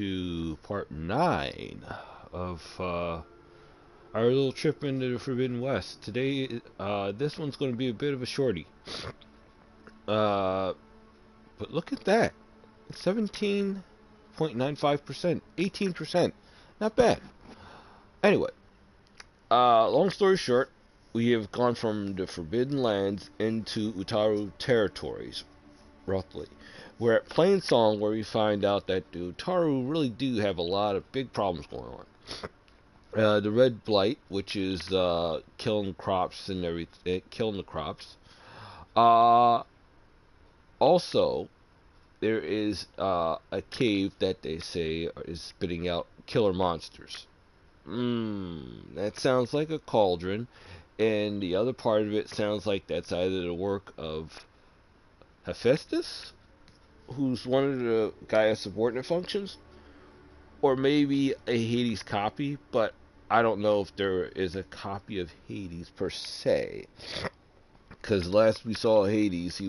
to part 9 of our little trip into the Forbidden West. Today, this one's going to be a bit of a shorty. Uh, but look at that, 17.95%, 18%, not bad. Anyway, long story short, we have gone from the Forbidden Lands into Utaru territories, roughly. We're at Plainsong, where we find out that the Utaru really do have a lot of big problems going on. The red blight, which is killing crops and everything, killing the crops. Uh, Also, there is a cave that they say is spitting out killer monsters. That sounds like a cauldron, and the other part of it sounds like that's either the work of Hephaestus, who's one of the Gaia subordinate functions, or maybe a Hades copy, but I don't know if there is a copy of Hades per se. Because last we saw Hades,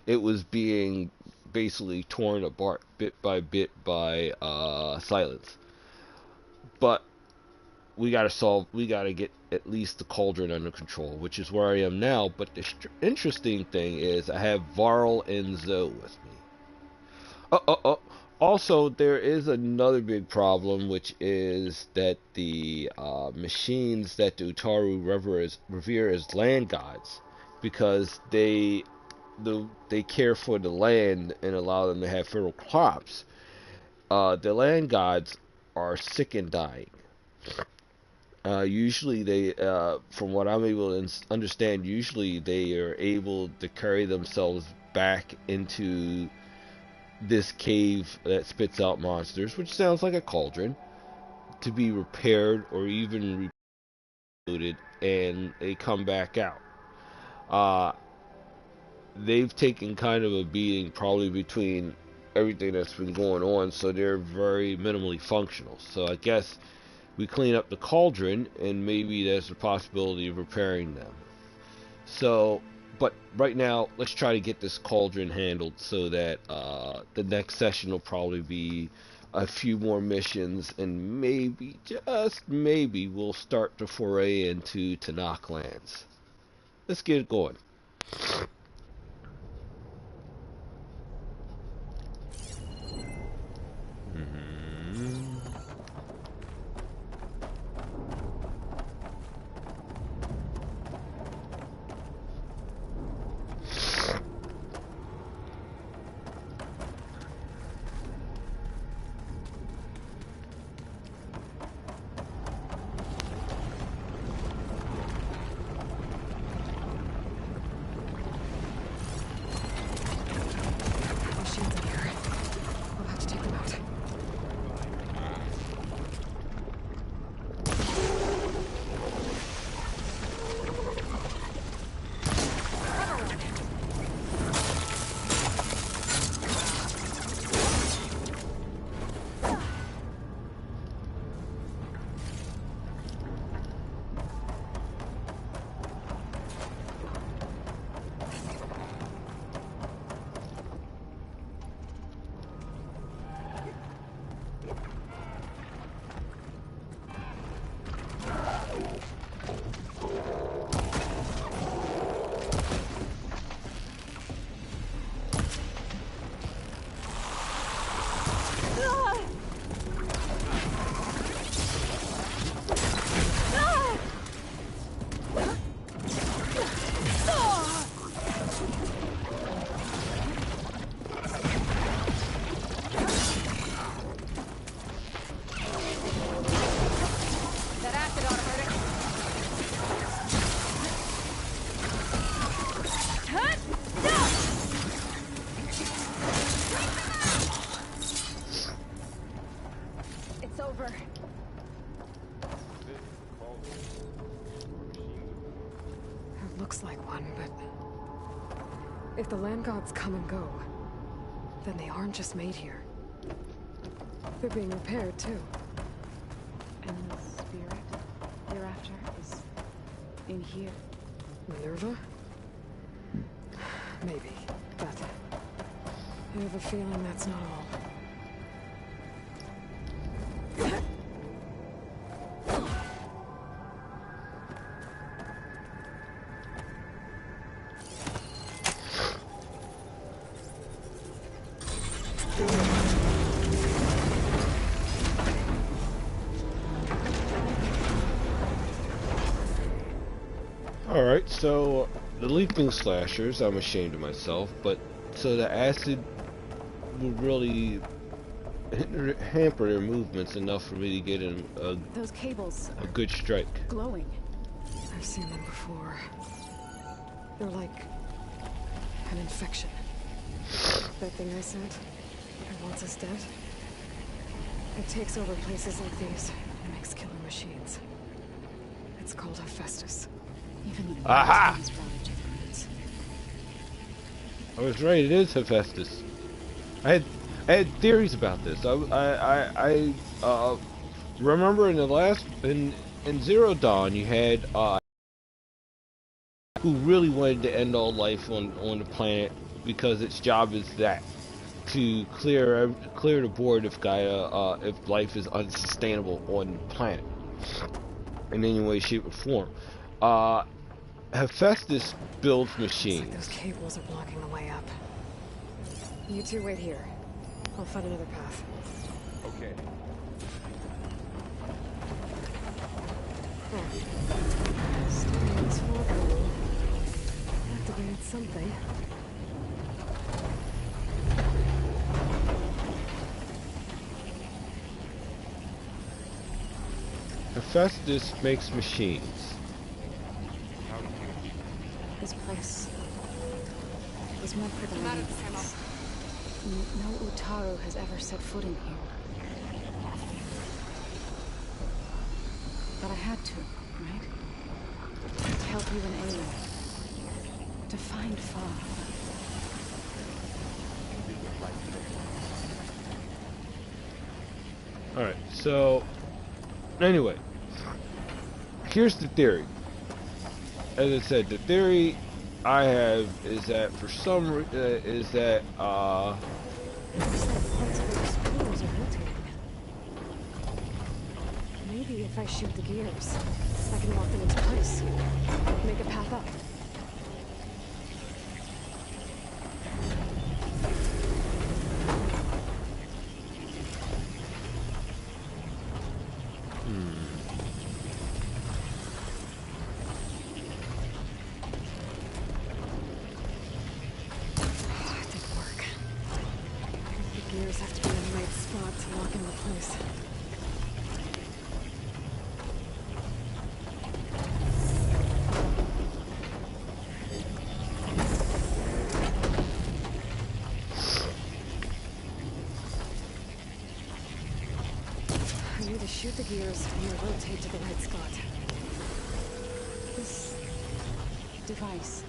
it was being basically torn apart bit by bit by Silence. But we gotta get at least the cauldron under control, which is where I am now. But the interesting thing is I have Varl and Zoe with me. Also, there is another big problem, which is that the machines that the Utaru revere as land gods, because they care for the land and allow them to have fertile crops. The land gods are sick and dying. Usually, from what I'm able to understand, usually they are able to carry themselves back into this cave that spits out monsters, which sounds like a cauldron, to be repaired or even rebooted, and they come back out. Uh, they've taken kind of a beating, probably between everything that's been going on, so they're very minimally functional. So I guess we clean up the cauldron, and maybe there's a possibility of repairing them. So, but right now, let's try to get this cauldron handled so that the next session will probably be a few more missions, and maybe, just maybe, we'll start to foray into Tanakh lands. Let's get it going. Mm-hmm. Machines in here. We'll have to take them out. Looks like one, but if the land gods come and go, then they aren't just made here. They're being repaired, too. And the spirit you're after is in here. Minerva? Maybe, but I have a feeling that's not all. Alright, so the leaping slashers, I'm ashamed of myself, but so the acid would really hamper their movements enough for me to get in Those cables a good strike. glowing. I've seen them before. They're like an infection. That thing I said, that wants us dead. It takes over places like these and makes killer machines. It's called Hephaestus. Even the Aha! is routed to the roots. I was right, it is Hephaestus. I had theories about this. I remember in the last in Zero Dawn you had who really wanted to end all life on the planet because its job is that to clear the board if Gaia if life is unsustainable on the planet in any way, shape, or form. Hephaestus builds machines. Looks like those cables are blocking the way up. You two wait here. I'll find another path. Okay. Starting this floor panel. Activated something. Hephaestus makes machines. This place was meant for the living things. No Utaru has ever set foot in here. But I had to, right? To help you and Aloy. To find Far. Alright, so anyway, here's the theory. As I said, the theory I have is that for some is that Looks like parts of those pillars are rotating. Maybe if I shoot the gears, I can lock them into place. Make a path up. It didn't work. The gears have to be in the right spot to lock into place. I need to shoot the gears and then rotate to the right spot. This device.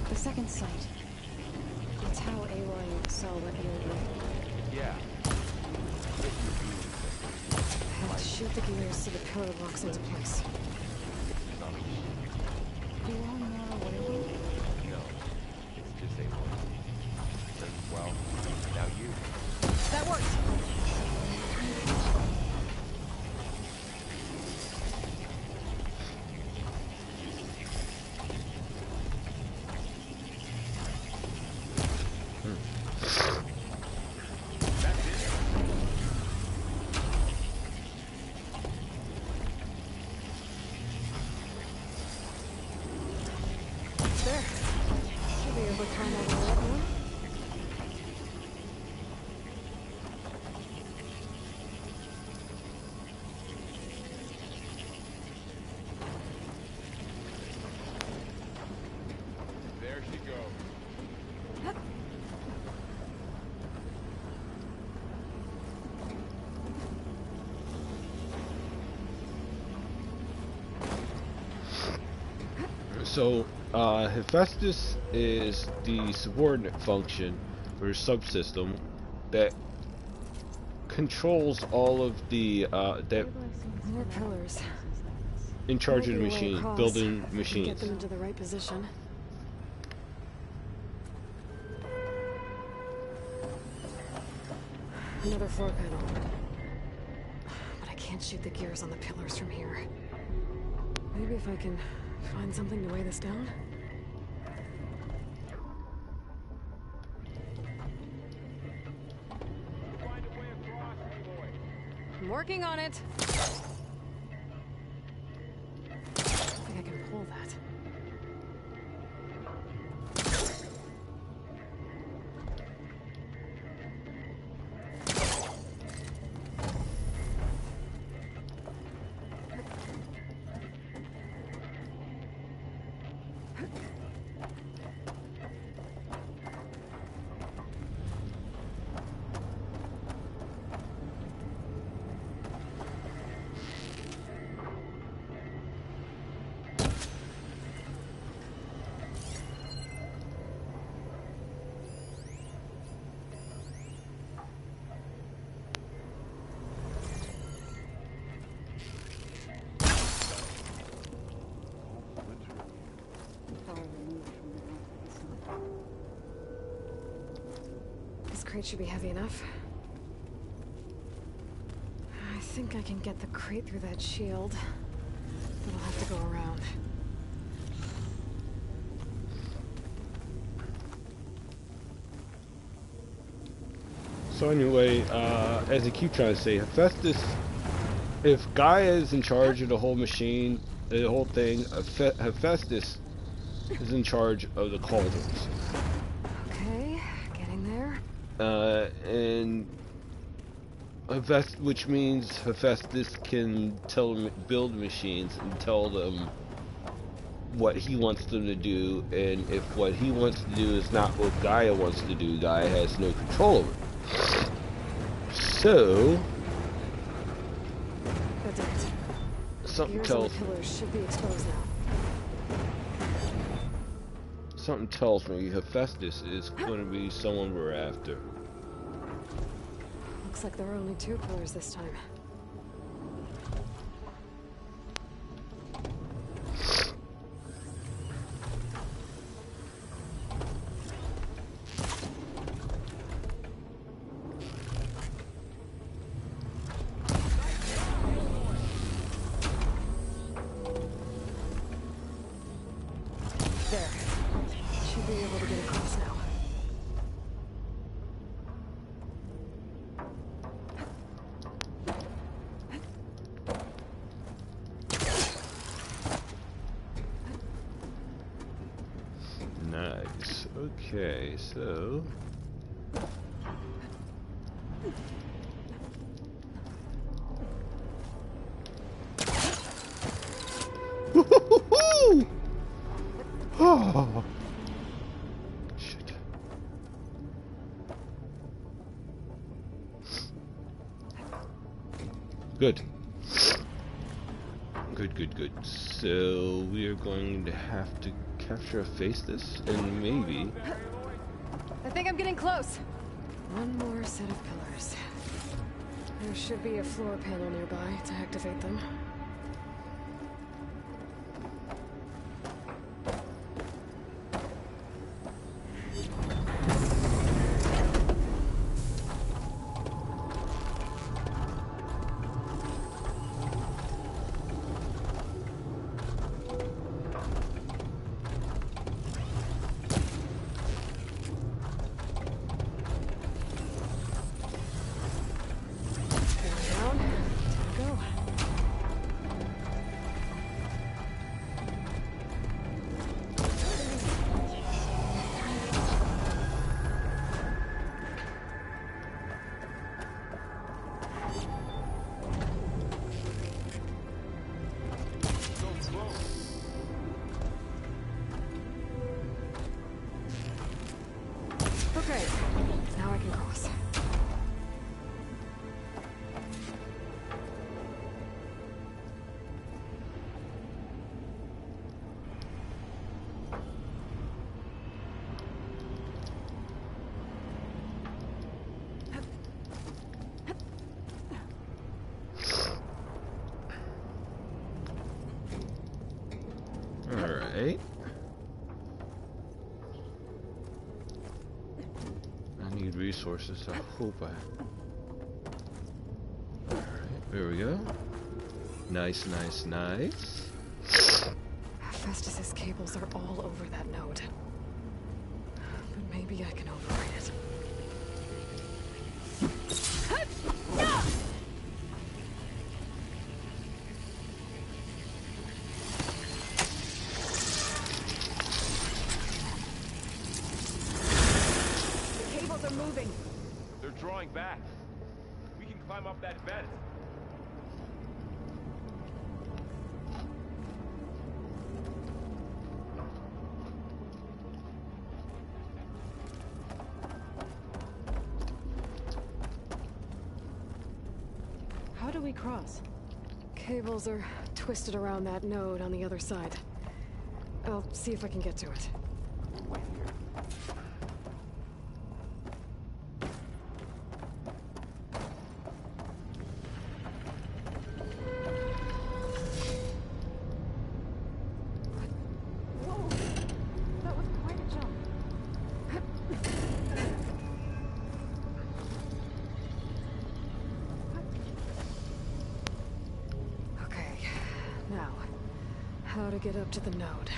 The second sight. It's how Aloy saw what Aloy. Yeah. I have to shoot the gears so the pillar locks into place. You all know what it is? No. It's just a well, now you. That works! There. Should be able to climb all the way up now. There she goes. so Hephaestus is the subordinate function or subsystem that controls all of the that More pillars. in charge of the Might be a way machine, across building if we can machines. Get them into the right position. Another floor panel. But I can't shoot the gears on the pillars from here. Maybe if I can find something to weigh this down? Find a way across, Aloy. I'm working on it. think I can pull that. This crate should be heavy enough. I think I can get the crate through that shield, but I'll have to go around. So anyway, as I keep trying to say, Hephaestus, if Gaia is in charge of the whole machine, the whole thing, Hephaestus is in charge of the cauldrons. Okay, getting there. And which means Hephaestus can tell them, build machines and tell them what he wants them to do, and if what he wants to do is not what Gaia wants to do, Gaia has no control over it. So That did it. something Gears tells on the pillars should be exposed now. something tells me Hephaestus is going to be someone we're after. Looks like there are only 2 pillars this time. There. Should be able to get across now. Nice. Okay, so woo-hoo-hoo-hoo! Oh. Shit. Good. Good. So we are going to have to capture a Hephaestus, and maybe I think I'm getting close. One more set of pillars. There should be a floor panel nearby to activate them. Down. Go. Okay, now I can cross. alright. I need resources. I hope I. Alright, there we go. Nice. Festus's cables are all over that node. But maybe I can override it. going back. We can climb up that vent. How do we cross? Cables are twisted around that node on the other side. I'll see if I can get to it. Wait here. Whoa! That was quite a jump. Okay, now, how to get up to the node?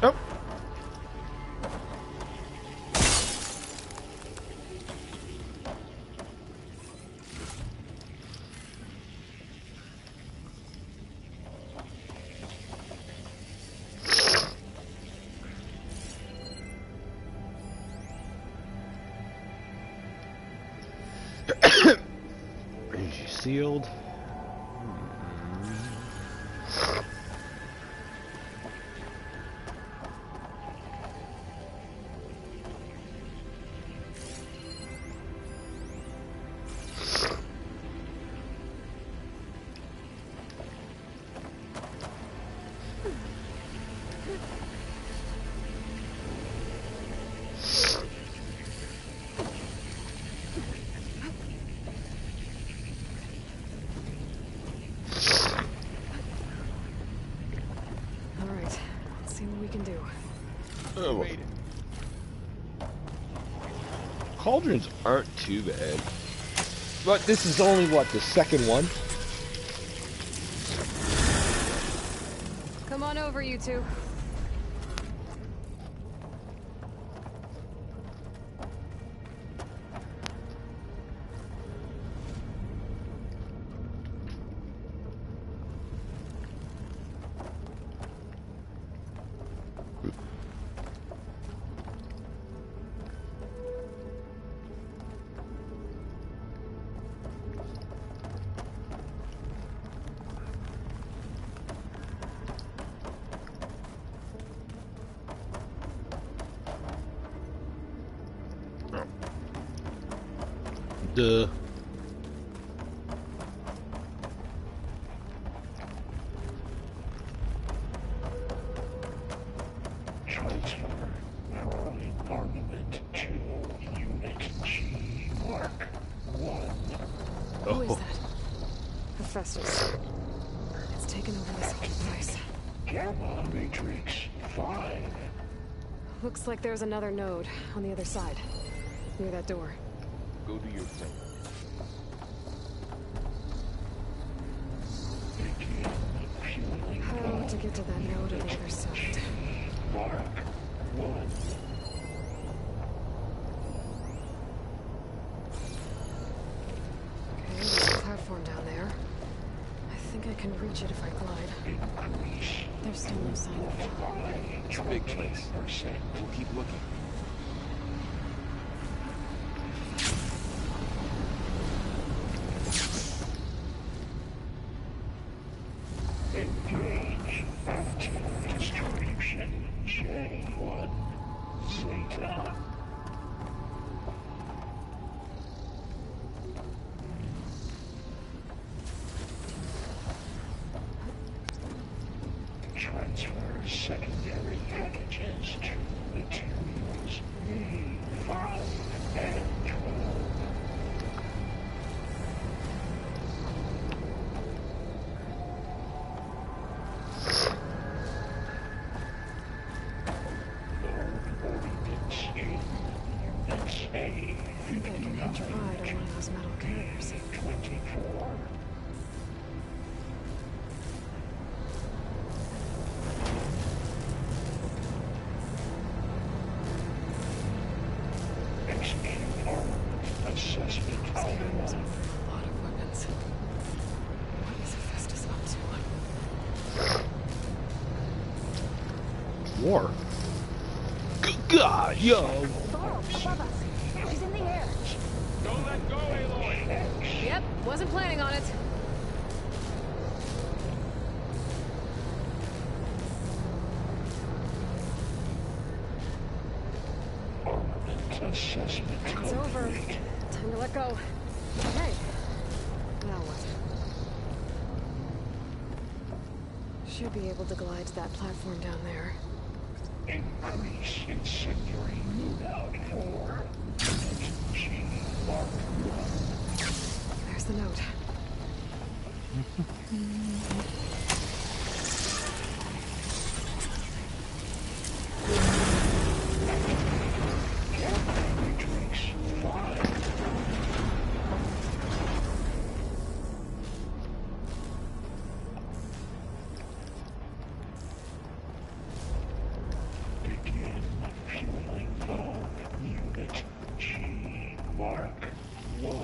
Oh. Energy sealed. All right, let's see what we can do. Oh, Made it. cauldrons aren't too bad. But this is only, what, the second one? Come on over, you two. Duh. Transfer from armament to Unit G Mark 1. Who is Oh. that? Hephaestus. It's taken over this whole place. Gamma Matrix 5. Looks like there's another node on the other side, near that door. Go do your thing. Begin fueling How to get to that node on the other side? Mark 1. Okay, there's a platform down there. I think I can reach it if I glide. Increase There's still no sign of it. by It's a big place. 20%. We'll keep looking. Engage active distribution J1 Zeta. Transfer secondary packages to materials A5 and 12. Node ordinance in War. Good God, yo. Varl, above us. She's in the air. Don't let go, Aloy! Yep, wasn't planning on it. Assessment It's over. complete. Time to let go. Okay. Now what? Should be able to glide to that platform down there. Increase incendiary loadout for G Mark 1. There's the note. Matrix 5. Begin fueling all unit G Mark 1.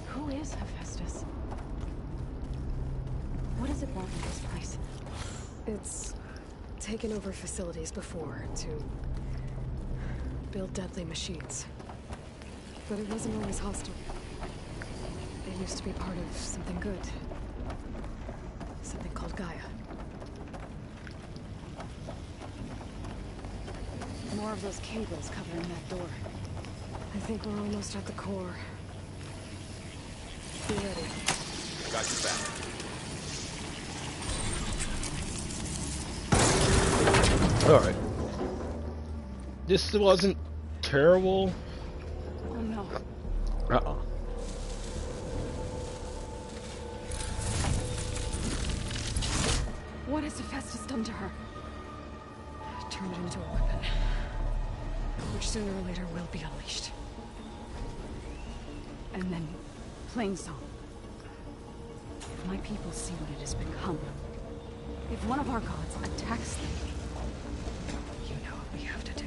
Who is Hephaestus? What does it want in this place? It's taken over facilities before to build deadly machines. But it wasn't always hostile. It used to be part of something good. Something called Gaia. More of those cables covering that door. I think we're almost at the core. Be ready. Got your back. Alright. This wasn't terrible. Oh no. Uh-uh. What has Hephaestus done to her? Turned it into a weapon. Which sooner or later will be unleashed. And then, Plainsong. If my people see what it has become, if one of our gods attacks them, you know what we have to do.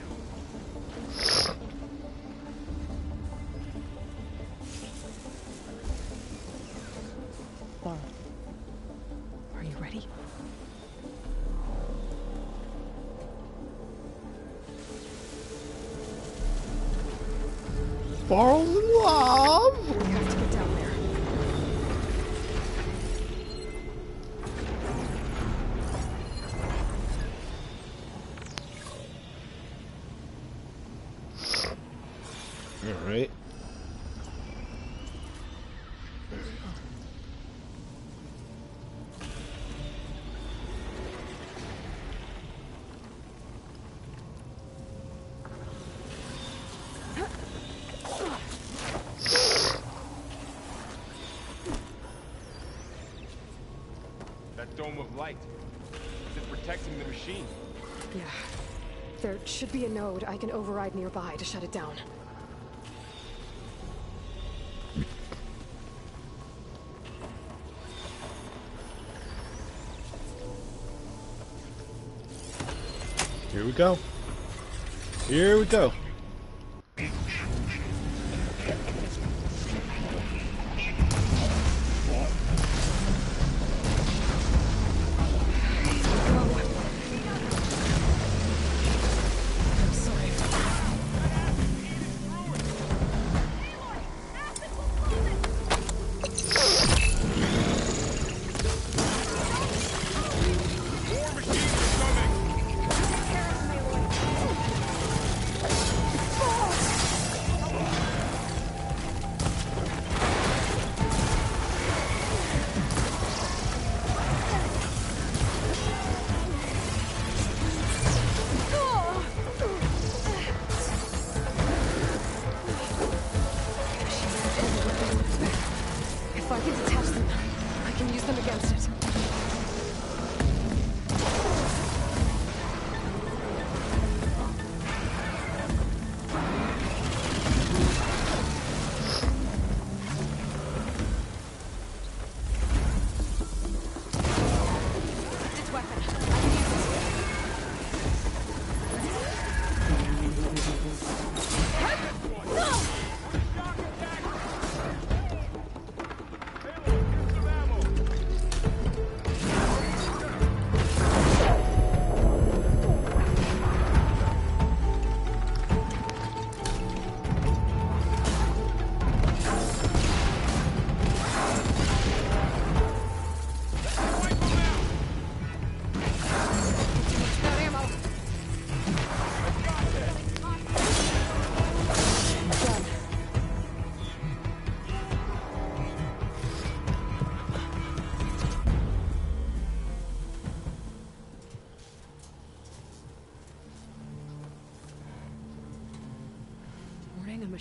Varl, are you ready? Varl's in love! We have to get down there. Alright. That dome of light. Is it protecting the machine? Yeah. There should be a node I can override nearby to shut it down. Here we go. Here we go. I'm sorry. More machines are coming!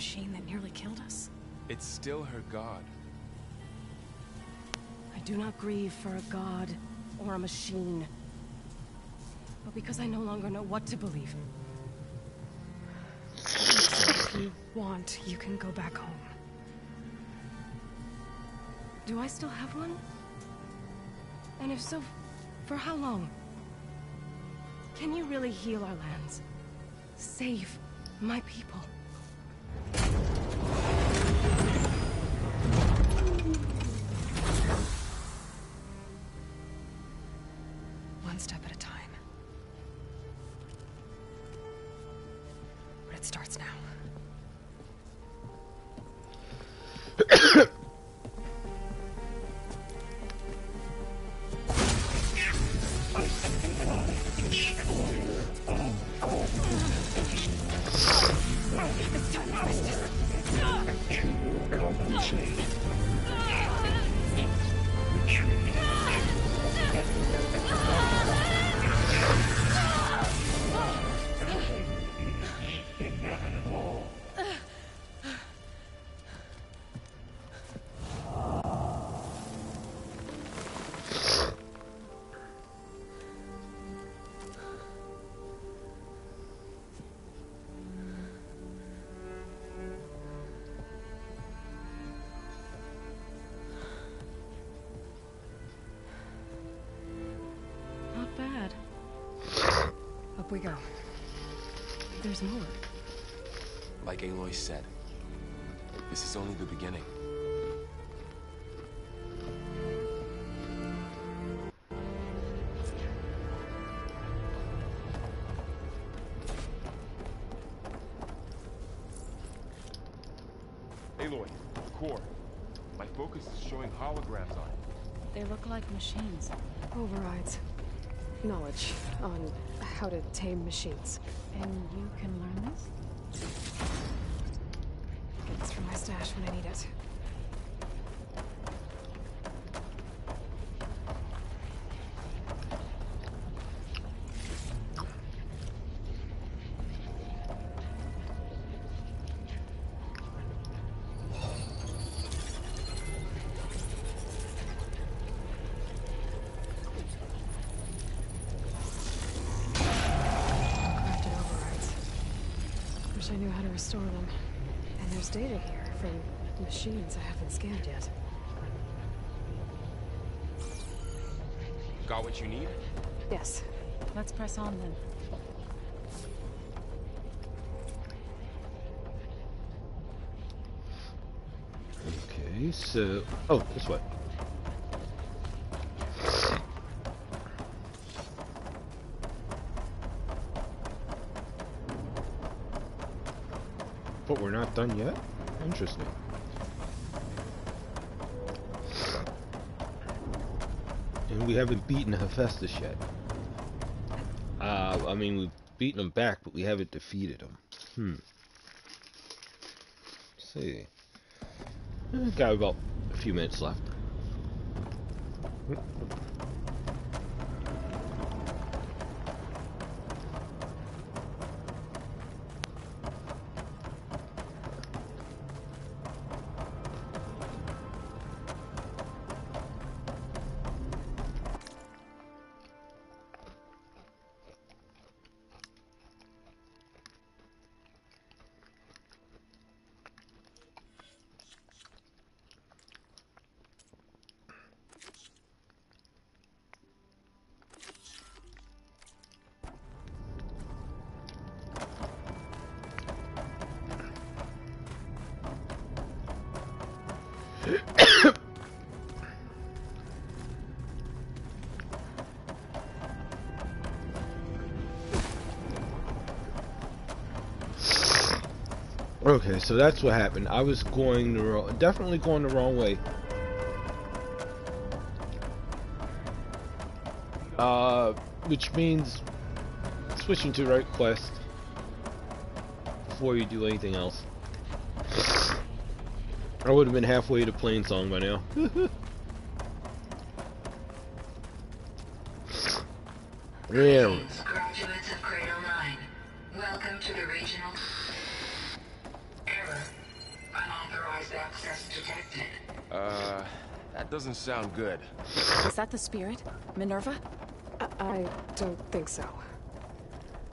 machine that nearly killed us? It's still her god. I do not grieve for a god or a machine, but because I no longer know what to believe. If you want, you can go back home. Do I still have one? And if so, for how long? Can you really heal our lands? Save my people? One step at a time. But it starts now. Not bad. Up we go. There's more. Like Aloy said, this is only the beginning. Aloy, core. My focus is showing holograms on it. They look like machines. Overrides. Knowledge on how to tame machines. And you can learn this? Get this from my stash when I need it. Crafted overrides. Wish I knew how to restore them. And there's data here from machines I haven't scanned yet. Got what you need? Yes. Let's press on then. Okay, so... Oh, this way. But we're not done yet? Interesting. And we haven't beaten Hephaestus yet. I mean, we've beaten him back, but we haven't defeated him. Let's see. Got about a few minutes left. Okay, so that's what happened. I was going definitely going the wrong way. Which means switching to right quest before you do anything else. I would have been halfway to Plainsong by now. Yeah. Graduates of Cradle 9, welcome to the regional... Error. Unauthorized access detected. That doesn't sound good. Is that the spirit? Minerva? I don't think so.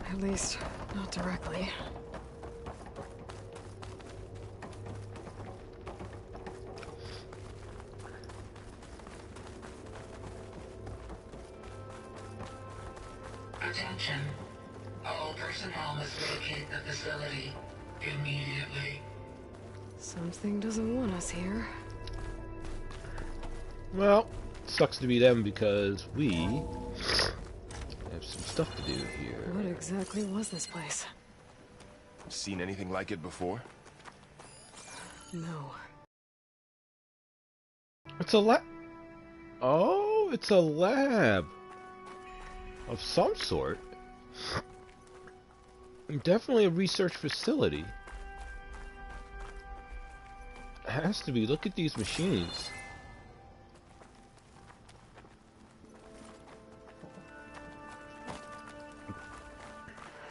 At least, not directly. Attention. All personnel must vacate the facility immediately. Something doesn't want us here. Well, sucks to be them because we have some stuff to do here. What exactly was this place? Seen anything like it before? No. It's a lab. Oh, it's a lab of some sort. Definitely a research facility. It has to be. Look at these machines.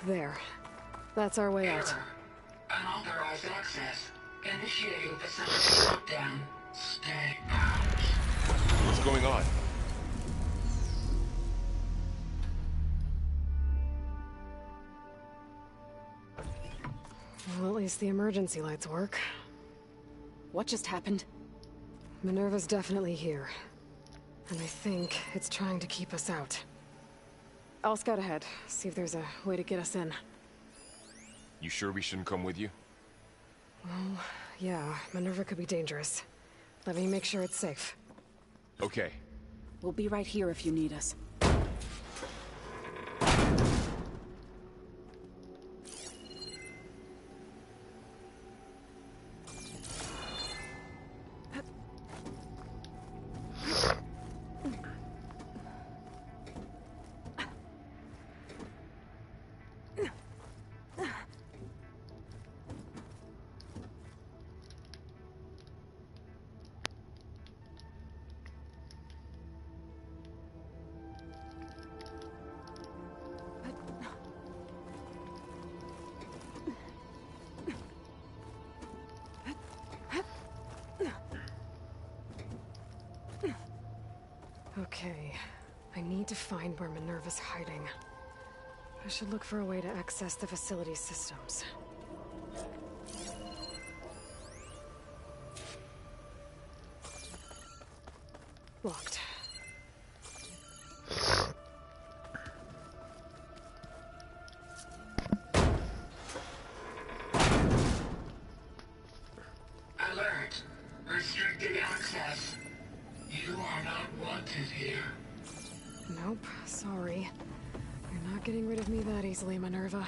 There. That's our way out. Error. Unauthorized access. Initiating facility lockdown. Stay out. What's going on? Well, at least the emergency lights work. What just happened? Minerva's definitely here. And I think it's trying to keep us out. I'll scout ahead, see if there's a way to get us in. You sure we shouldn't come with you? Well, yeah, Minerva could be dangerous. Let me make sure it's safe. Okay. We'll be right here if you need us. Okay, I need to find where Minerva's hiding. I should look for a way to access the facility's systems. Locked. Alert. Restricted access. You are not wanted here. Nope, sorry. You're not getting rid of me that easily, Minerva.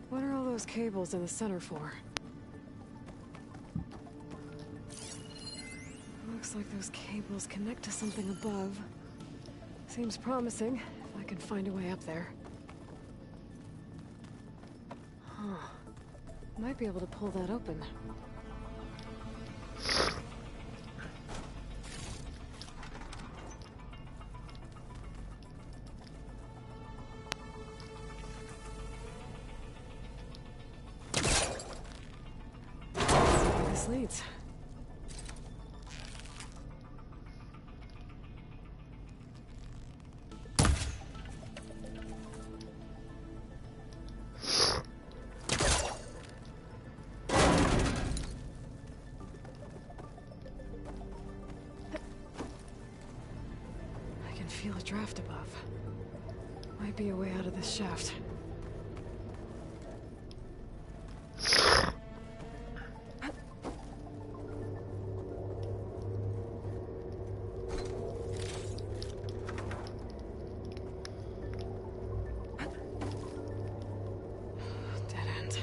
What are all those cables in the center for? Looks like those cables connect to something above. Seems promising, if I can find a way up there. Huh. Might be able to pull that open. Let's see where this leads. I can feel a draft above. Might be a way out of this shaft. Dead end.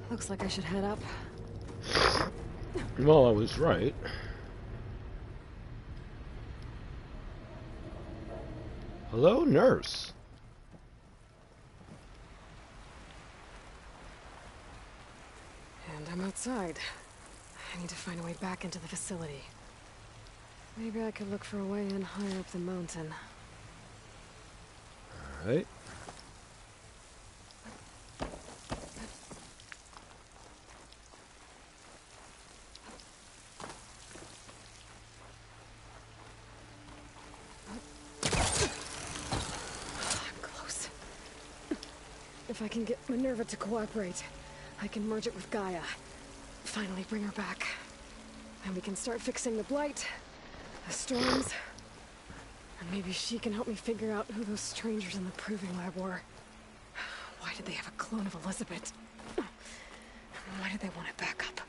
Looks like I should head up. Well, I was right. Hello, nurse. And I'm outside. I need to find a way back into the facility. Maybe I could look for a way in higher up the mountain. Alright. Close. If I can get Minerva to cooperate, I can merge it with Gaia. Finally bring her back. And we can start fixing the blight, the storms, and maybe she can help me figure out who those strangers in the proving lab were. Why did they have a clone of Elizabeth? Why did they want it back up?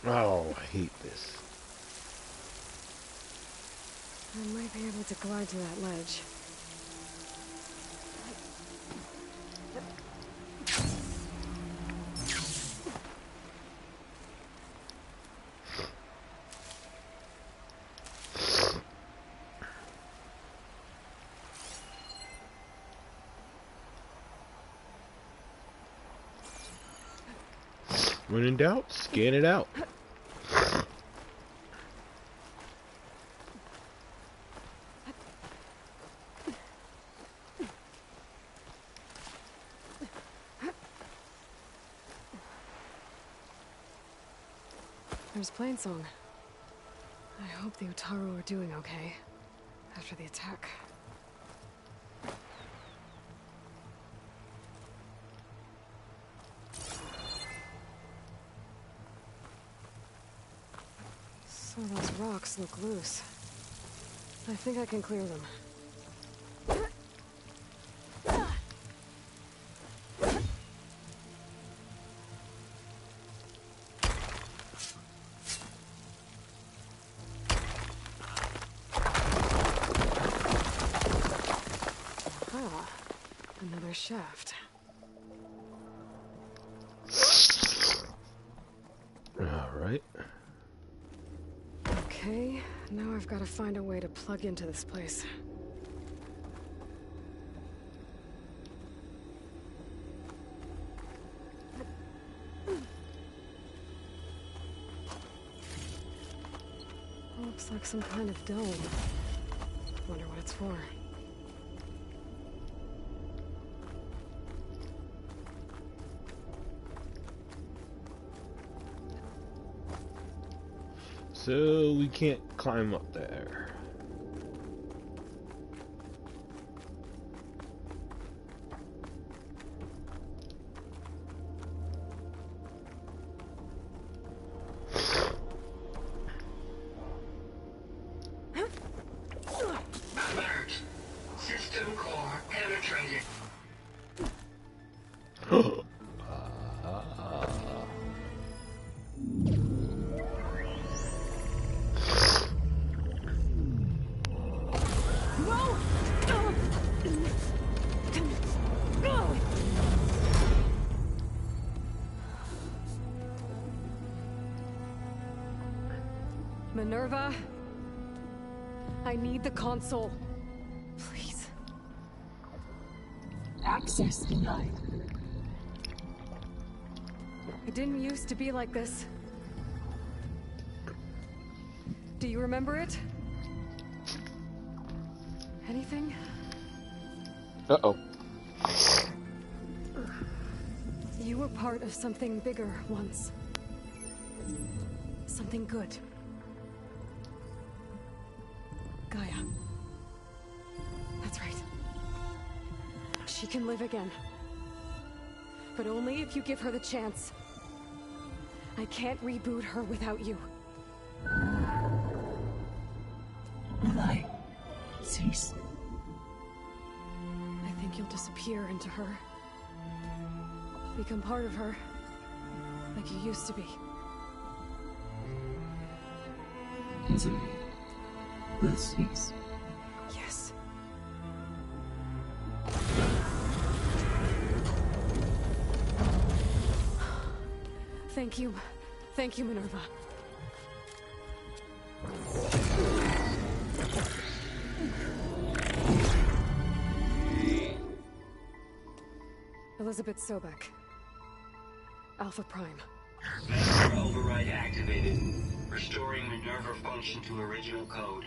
Oh, I hate this. I might be able to glide to that ledge. When in doubt, scan it out. There's Plainsong. I hope the Utaru are doing okay after the attack. So those rocks look loose. I think I can clear them. Ah, another shaft. Alright. Okay, now I've got to find a way to plug into this place. Looks like some kind of dome. Wonder what it's for. So we can't climb up there. Alert. System core penetrated. Minerva, I need the console. Please. Access denied. It didn't used to be like this. Do you remember it? Anything? Uh-oh. You were part of something bigger once. Something good. Gaia. That's right. She can live again. But only if you give her the chance. I can't reboot her without you. Will I cease? I think you'll disappear into her. Become part of her. Like you used to be. Desiree, this is... Yes. Thank you. Thank you, Minerva. Elizabeth Sobek. Alpha Prime. Master override activated. Restoring Minerva function to original code.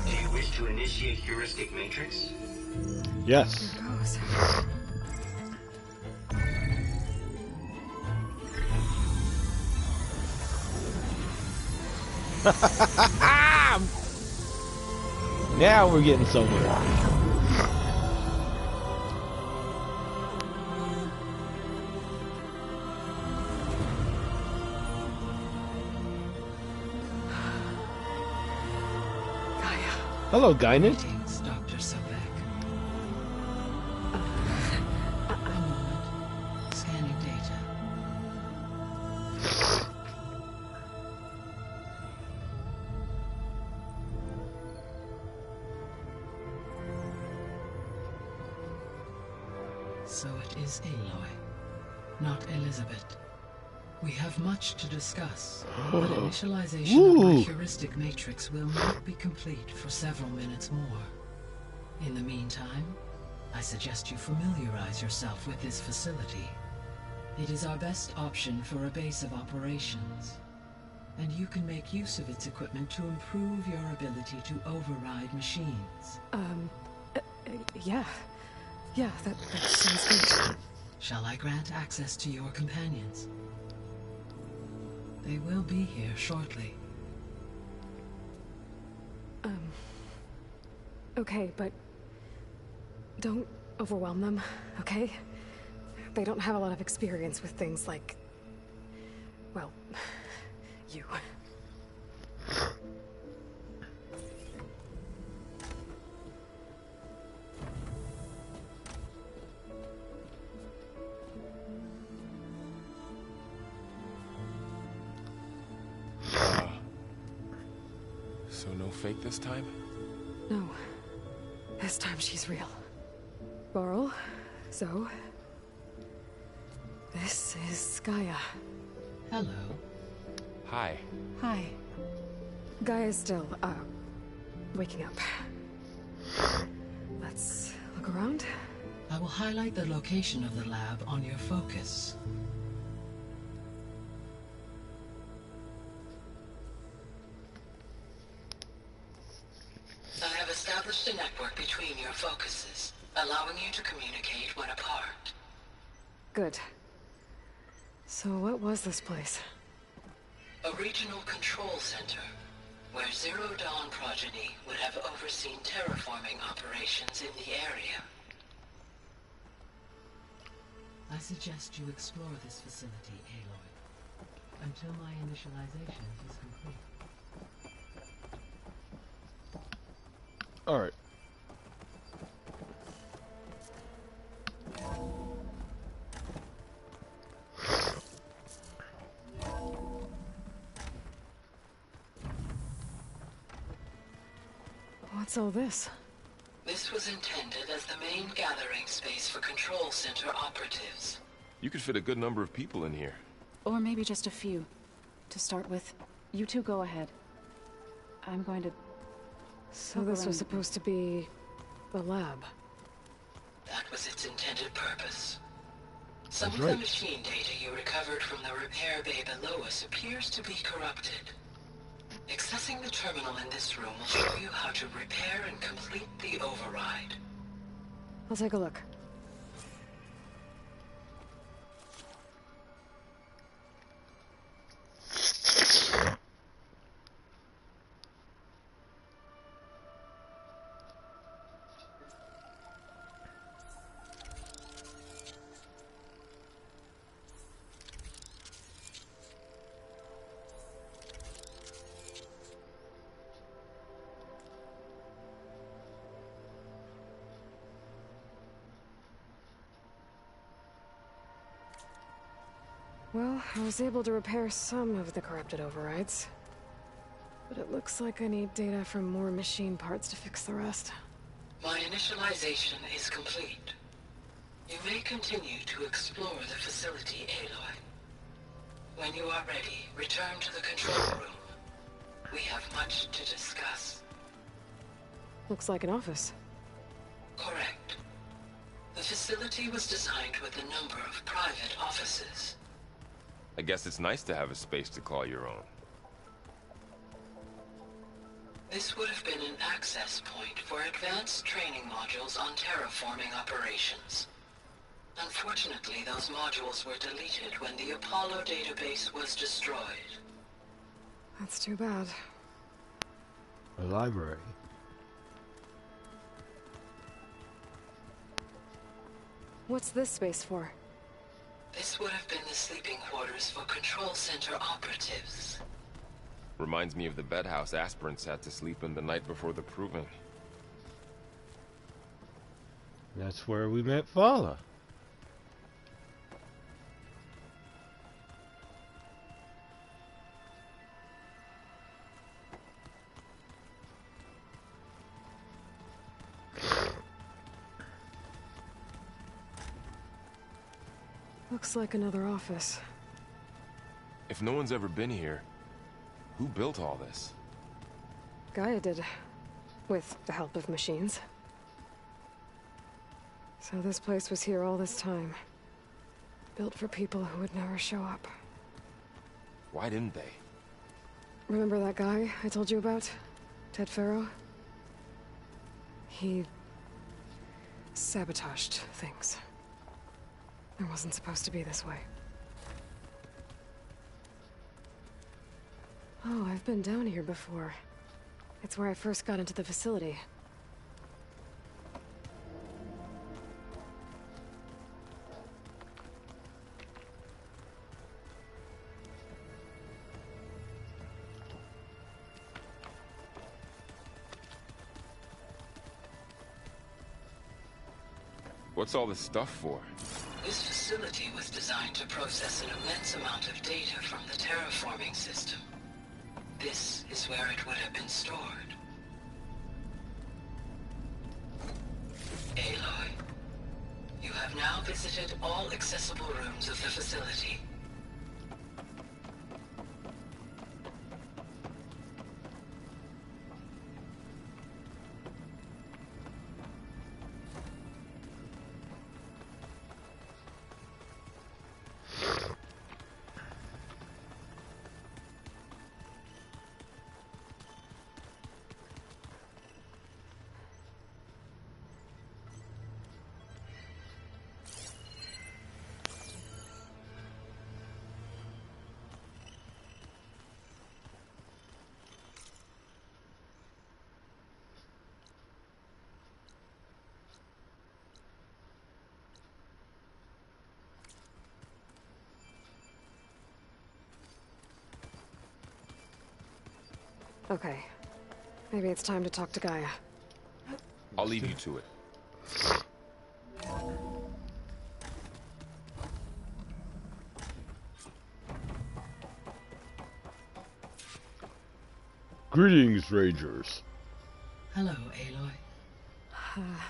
Do you wish to initiate heuristic matrix? Yes. Here goes. Now we're getting somewhere. Hello, Guinan. Greetings, Dr. Sobek. A moment. Scanning data. So it is Aloy, not Elizabeth. We have much to discuss, but initialization of my heuristic matrix will not be complete for several minutes more. In the meantime, I suggest you familiarize yourself with this facility. It is our best option for a base of operations, and you can make use of its equipment to improve your ability to override machines. Yeah. Yeah, that sounds good. Shall I grant access to your companions? They will be here shortly. Okay, but don't overwhelm them, okay? They don't have a lot of experience with things like, well, you. So no fake this time? No. This time she's real. Varl, Zoe. This is Gaia. Hello. Hi. Hi. Gaia's still, waking up. Let's look around. I will highlight the location of the lab on your focus. I have established a network between your focuses, allowing you to communicate when apart. Good. So what was this place? A regional control center, where Zero Dawn progeny would have overseen terraforming operations in the area. I suggest you explore this facility, Aloy, until my initialization is complete. All right. What's all this? This was intended as the main gathering space for control center operatives. You could fit a good number of people in here. Or maybe just a few. To start with, you two go ahead. I'm going to... So this was supposed to be the lab. That was its intended purpose. Some That's of the right. machine data you recovered from the repair bay below us appears to be corrupted. Accessing the terminal in this room will show you how to repair and complete the override. I'll take a look. Well, I was able to repair some of the corrupted overrides. But it looks like I need data from more machine parts to fix the rest. My initialization is complete. You may continue to explore the facility, Aloy. When you are ready, return to the control room. We have much to discuss. Looks like an office. Correct. The facility was designed with a number of private offices. I guess it's nice to have a space to call your own. This would have been an access point for advanced training modules on terraforming operations. Unfortunately, those modules were deleted when the Apollo database was destroyed. That's too bad. A library. What's this space for? This would have been the sleeping quarters for control center operatives. Reminds me of the bedhouse aspirants had to sleep in the night before the proving. That's where we met Vala. Looks like another office. If no one's ever been here, who built all this? Gaia did. With the help of machines. So this place was here all this time. Built for people who would never show up. Why didn't they? Remember that guy I told you about? Ted Faro? He sabotaged things. It wasn't supposed to be this way. Oh, I've been down here before. It's where I first got into the facility. What's all this stuff for? This facility was designed to process an immense amount of data from the terraforming system. This is where it would have been stored. Aloy, you have now visited all accessible rooms of the facility. Okay. Maybe it's time to talk to Gaia. I'll leave you to it. Greetings, Rangers. Hello, Aloy.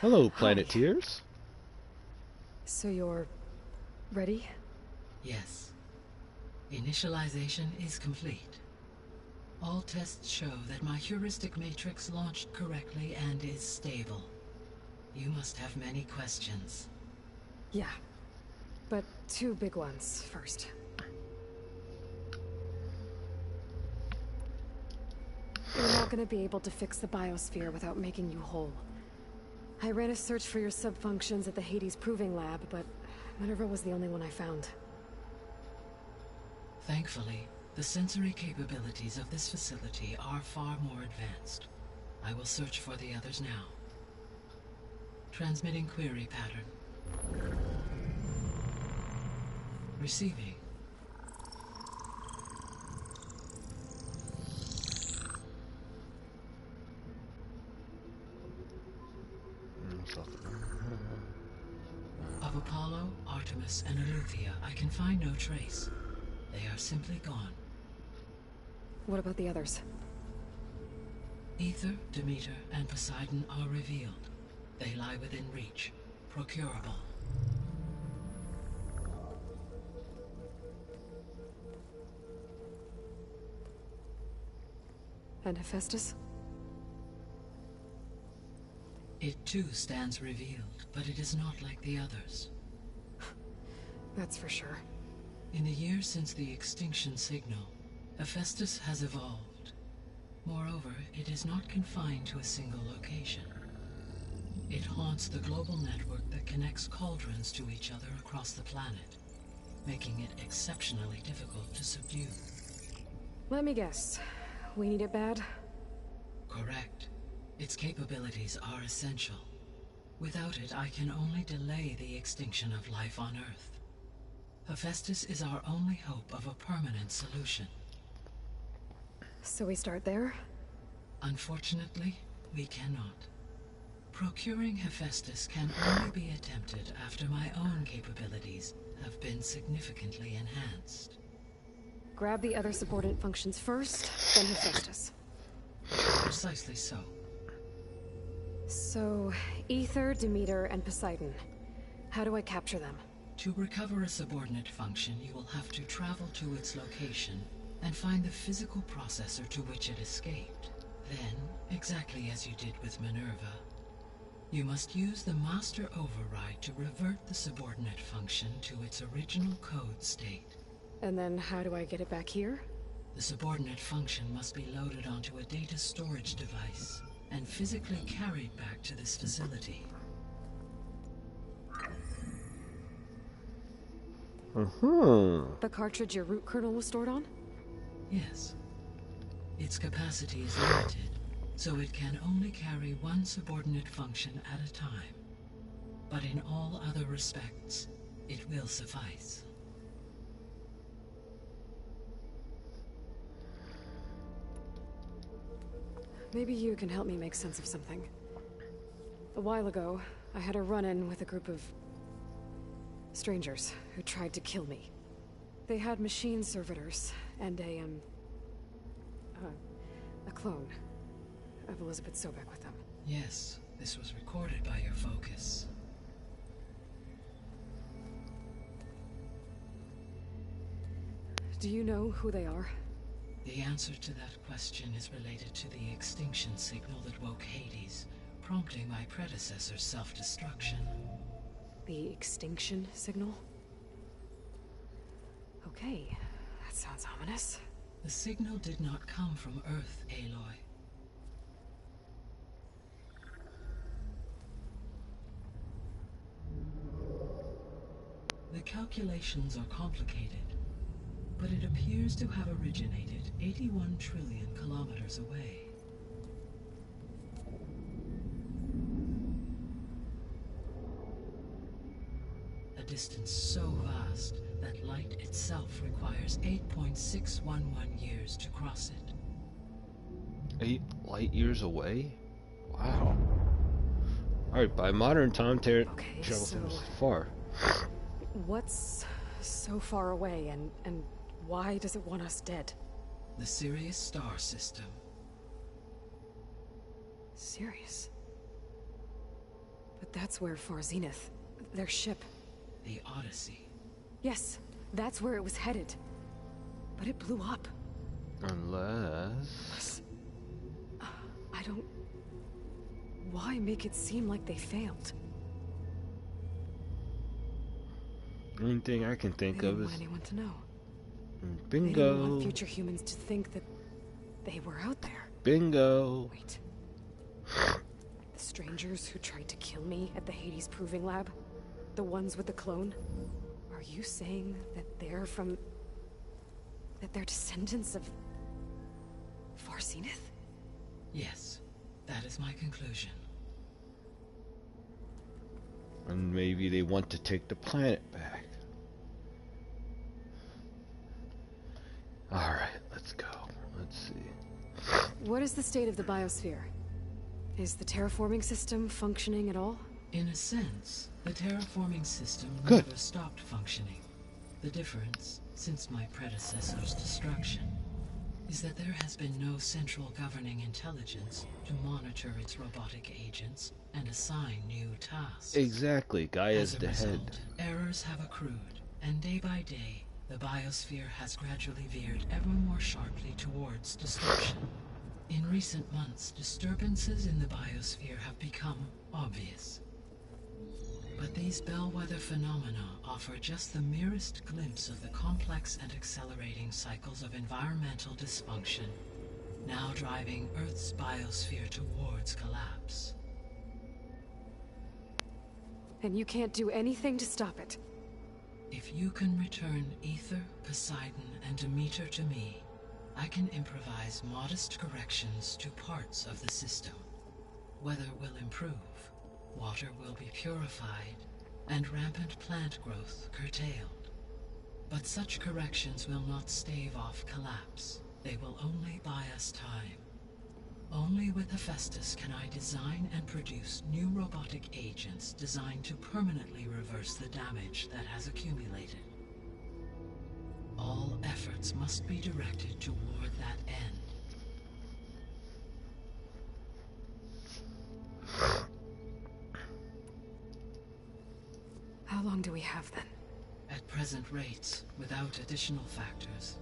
Hello, Planeteers. So you're ready? Yes. Initialization is complete. All tests show that my heuristic matrix launched correctly and is stable. You must have many questions. Yeah. But two big ones first. You're not gonna be able to fix the biosphere without making you whole. I ran a search for your subfunctions at the Hades Proving Lab, but Minerva was the only one I found. Thankfully, the sensory capabilities of this facility are far more advanced. I will search for the others now. Transmitting query pattern. Receiving. Of Apollo, Artemis, and Eleuthia, I can find no trace. They are simply gone. What about the others? Aether, Demeter, and Poseidon are revealed. They lie within reach, procurable. And Hephaestus? It too stands revealed, but it is not like the others. That's for sure. In the years since the extinction signal, Hephaestus has evolved. Moreover, it is not confined to a single location. It haunts the global network that connects cauldrons to each other across the planet, making it exceptionally difficult to subdue. Let me guess. We need it bad? Correct. Its capabilities are essential. Without it, I can only delay the extinction of life on Earth. Hephaestus is our only hope of a permanent solution. So we start there? Unfortunately, we cannot. Procuring Hephaestus can only be attempted after my own capabilities have been significantly enhanced. Grab the other subordinate functions first, then Hephaestus. Precisely so. So, Aether, Demeter, and Poseidon. How do I capture them? To recover a subordinate function, you will have to travel to its location and find the physical processor to which it escaped. Then, exactly as you did with Minerva, you must use the master override to revert the subordinate function to its original code state. And then how do I get it back here? The subordinate function must be loaded onto a data storage device and physically carried back to this facility. The cartridge your root kernel was stored on? Yes. Its capacity is limited, so it can only carry one subordinate function at a time. But in all other respects, it will suffice. Maybe you can help me make sense of something. A while ago, I had a run-in with a group of strangers who tried to kill me. They had machine servitors and a clone of Elizabeth Sobek with them. Yes, this was recorded by your focus. Do you know who they are? The answer to that question is related to the extinction signal that woke Hades, prompting my predecessor's self-destruction. The extinction signal? Okay, that sounds ominous. The signal did not come from Earth, Aloy. The calculations are complicated, but it appears to have originated 81 trillion kilometers away. A distance so vast that light itself requires 8.611 years to cross it. 8 light years away? Wow. Alright, by modern time, travel from far. What's so far away, and why does it want us dead? The Sirius star system. Sirius? But that's where Far Zenith, their ship... The Odyssey. Yes, that's where it was headed. But it blew up. Unless... I don't... Why make it seem like they failed? The only thing I can think They of didn't is... want anyone to know. Bingo. They didn't want future humans to think that they were out there. Bingo. Wait. The strangers who tried to kill me at the Hades Proving Lab? The ones with the clone? Are you saying that they're from... that they're descendants of... Far Zenith? Yes, that is my conclusion. And maybe they want to take the planet back. Alright, let's go. Let's see. What is the state of the biosphere? Is the terraforming system functioning at all? In a sense, the terraforming system Good. never stopped functioning. The difference, since my predecessor's destruction, is that there has been no central governing intelligence to monitor its robotic agents and assign new tasks. Exactly, Gaia's As a the head. result, errors have accrued, and day by day, the biosphere has gradually veered ever more sharply towards destruction. In recent months, disturbances in the biosphere have become obvious. But these bellwether phenomena offer just the merest glimpse of the complex and accelerating cycles of environmental dysfunction, now driving Earth's biosphere towards collapse. And you can't do anything to stop it. If you can return Aether, Poseidon, and Demeter to me, I can improvise modest corrections to parts of the system. Weather will improve, water will be purified, and rampant plant growth curtailed. But such corrections will not stave off collapse. They will only buy us time. Only with Hephaestus can I design and produce new robotic agents designed to permanently reverse the damage that has accumulated. All efforts must be directed toward that end. How long do we have then? At present rates, without additional factors,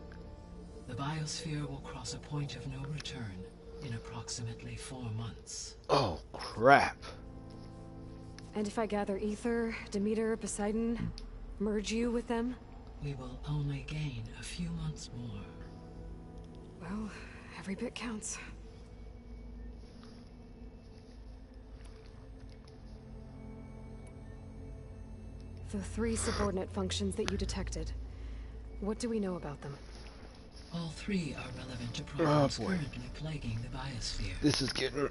the biosphere will cross a point of no return in approximately 4 months. Oh, crap. And if I gather Aether, Demeter, Poseidon, merge you with them? We will only gain a few months more. Well, every bit counts. The 3 subordinate functions that you detected. What do we know about them? All 3 are relevant to problems currently plaguing the biosphere. This is getting...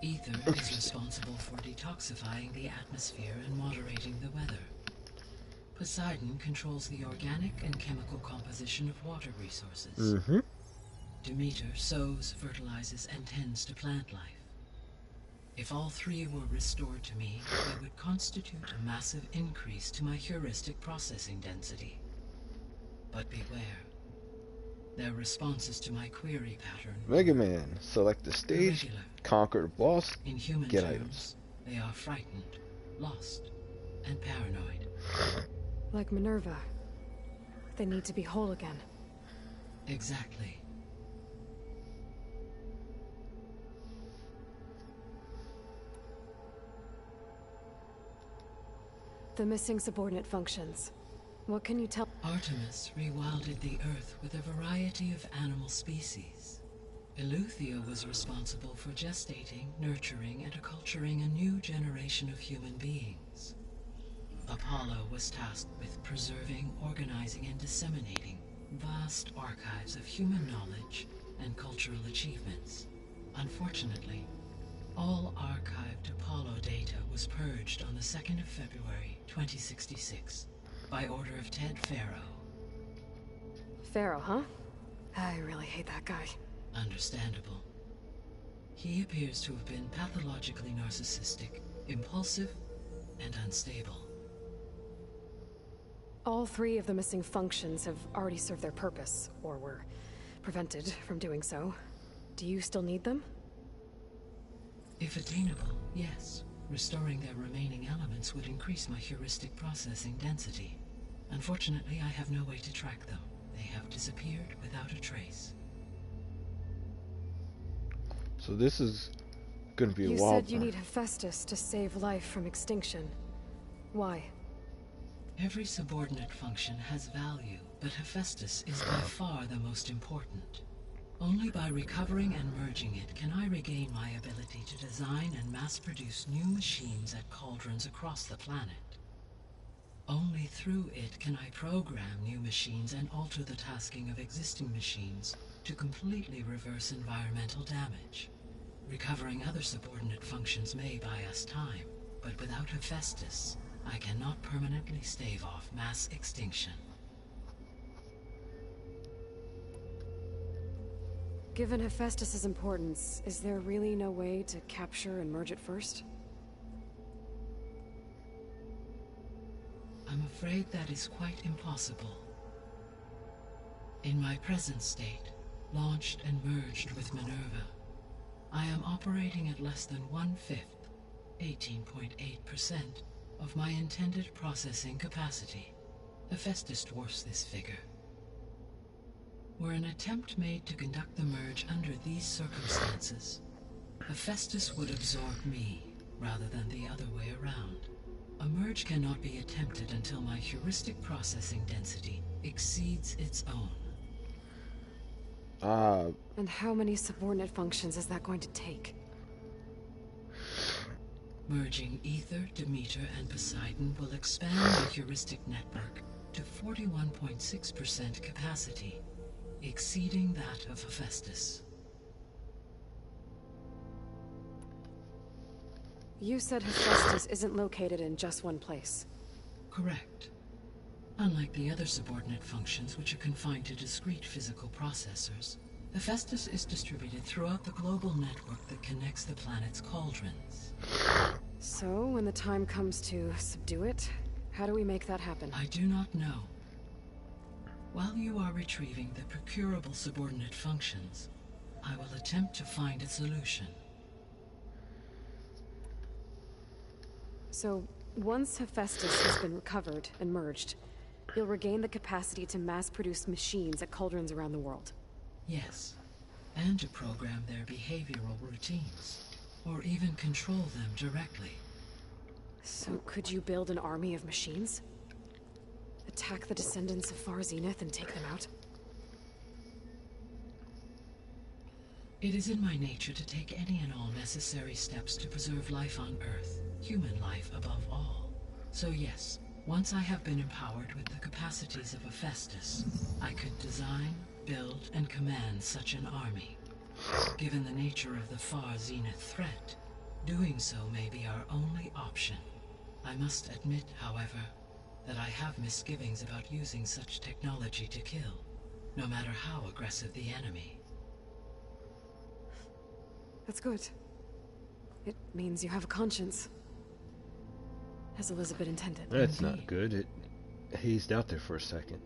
Aether is responsible for detoxifying the atmosphere and moderating the weather. Poseidon controls the organic and chemical composition of water resources. Demeter sows, fertilizes, and tends to plant life. If all 3 were restored to me, they would constitute a massive increase to my heuristic processing density. But beware. Their responses to my query pattern... Mega Man, select the stage, irregular. conquer the boss, In human get terms, items. they are frightened, lost, and paranoid. Like Minerva. They need to be whole again. Exactly. The missing subordinate functions. What can you tell? Artemis rewilded the Earth with a variety of animal species. Eleuthia was responsible for gestating, nurturing, and acculturating a new generation of human beings. Apollo was tasked with preserving, organizing, and disseminating vast archives of human knowledge and cultural achievements. Unfortunately, all archived Apollo data was purged on the 2nd of February, 2066, by order of Ted Faro. Pharaoh, huh? I really hate that guy. Understandable. He appears to have been pathologically narcissistic, impulsive, and unstable. All 3 of the missing functions have already served their purpose, or were prevented from doing so. Do you still need them? If attainable, yes. Restoring their remaining elements would increase my heuristic processing density. Unfortunately, I have no way to track them. They have disappeared without a trace. So this is gonna be a You while. said you need Hephaestus to save life from extinction. Why? Every subordinate function has value, but Hephaestus is by far the most important. Only by recovering and merging it can I regain my ability to design and mass-produce new machines at cauldrons across the planet. Only through it can I program new machines and alter the tasking of existing machines to completely reverse environmental damage. Recovering other subordinate functions may buy us time, but without Hephaestus, I cannot permanently stave off mass extinction. Given Hephaestus's importance, is there really no way to capture and merge it first? I'm afraid that is quite impossible. In my present state, launched and merged with Minerva, I am operating at less than 1/5, 18.8%, of my intended processing capacity. Hephaestus dwarfs this figure. Were an attempt made to conduct the merge under these circumstances, Hephaestus would absorb me, rather than the other way around. A merge cannot be attempted until my heuristic processing density exceeds its own. And how many subordinate functions is that going to take? Merging Ether, Demeter, and Poseidon will expand the heuristic network to 41.6% capacity, exceeding that of Hephaestus. You said Hephaestus isn't located in just one place. Correct. Unlike the other subordinate functions, which are confined to discrete physical processors, Hephaestus is distributed throughout the global network that connects the planet's cauldrons. So, when the time comes to subdue it, how do we make that happen? I do not know. While you are retrieving the procurable subordinate functions, I will attempt to find a solution. So, once Hephaestus has been recovered and merged, you'll regain the capacity to mass-produce machines at cauldrons around the world. Yes, and to program their behavioral routines, or even control them directly. So could you build an army of machines? Attack the descendants of Far Zenith and take them out? It is in my nature to take any and all necessary steps to preserve life on Earth, human life above all. So yes, once I have been empowered with the capacities of Hephaestus, I could design, build, and command such an army. Given the nature of the Far Zenith threat, doing so may be our only option. I must admit, however, that I have misgivings about using such technology to kill, no matter how aggressive the enemy. That's good. It means you have a conscience. As Elizabeth intended. That's not good. It hazed out there for a second.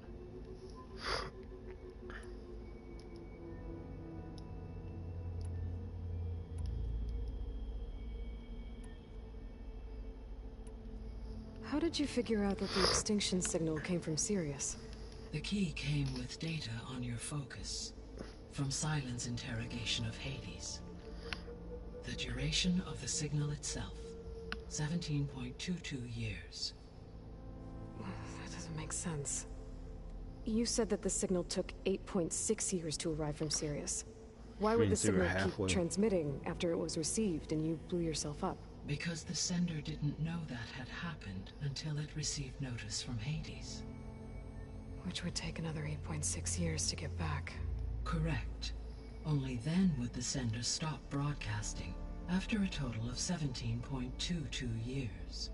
How did you figure out that the extinction signal came from Sirius? The key came with data on your focus, from Silent's interrogation of Hades. The duration of the signal itself, 17.22 years. That doesn't make sense. You said that the signal took 8.6 years to arrive from Sirius. Why would the signal keep transmitting after it was received and you blew yourself up? Because the sender didn't know that had happened until it received notice from Hades. Which would take another 8.6 years to get back. Correct. Only then would the sender stop broadcasting, after a total of 17.22 years.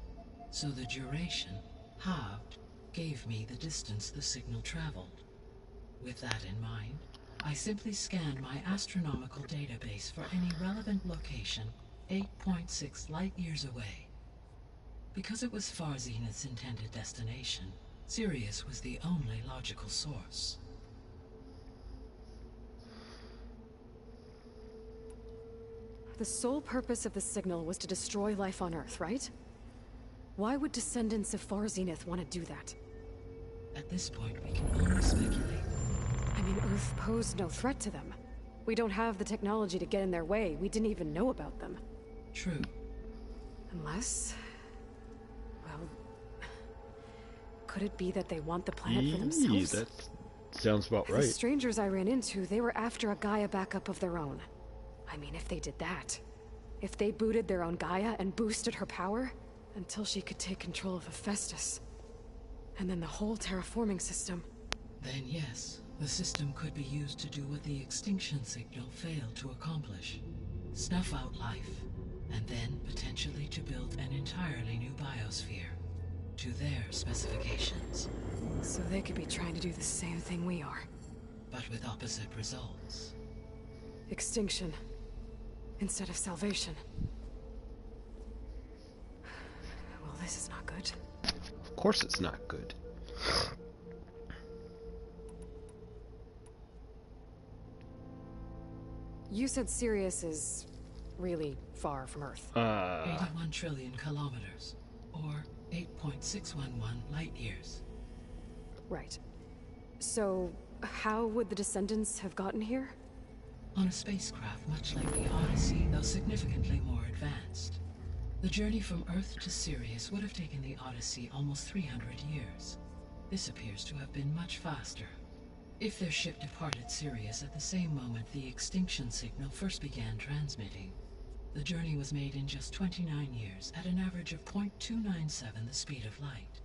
So the duration, halved, gave me the distance the signal traveled. With that in mind, I simply scanned my astronomical database for any relevant location 8.6 light-years away. Because it was Far Zenith's intended destination, Sirius was the only logical source. The sole purpose of the signal was to destroy life on Earth, right? Why would descendants of Far Zenith want to do that? At this point, we can only speculate. I mean, Earth posed no threat to them. We don't have the technology to get in their way. We didn't even know about them. True. Unless... well... could it be that they want the planet for themselves? That sounds about right. The strangers I ran into, they were after a Gaia backup of their own. I mean, if they did that... if they booted their own Gaia and boosted her power... until she could take control of Hephaestus. And then the whole terraforming system. Then yes, the system could be used to do what the extinction signal failed to accomplish. Snuff out life, and then potentially to build an entirely new biosphere. To their specifications. So they could be trying to do the same thing we are. But with opposite results. Extinction. Instead of salvation. Well, this is not good. Of course it's not good. You said Sirius is really far from Earth. 81 trillion kilometers, or 8.611 light years. Right. So, how would the Descendants have gotten here? On a spacecraft much like the Odyssey, though significantly more advanced. The journey from Earth to Sirius would have taken the Odyssey almost 300 years. This appears to have been much faster. If their ship departed Sirius at the same moment the extinction signal first began transmitting, the journey was made in just 29 years at an average of 0.297 the speed of light.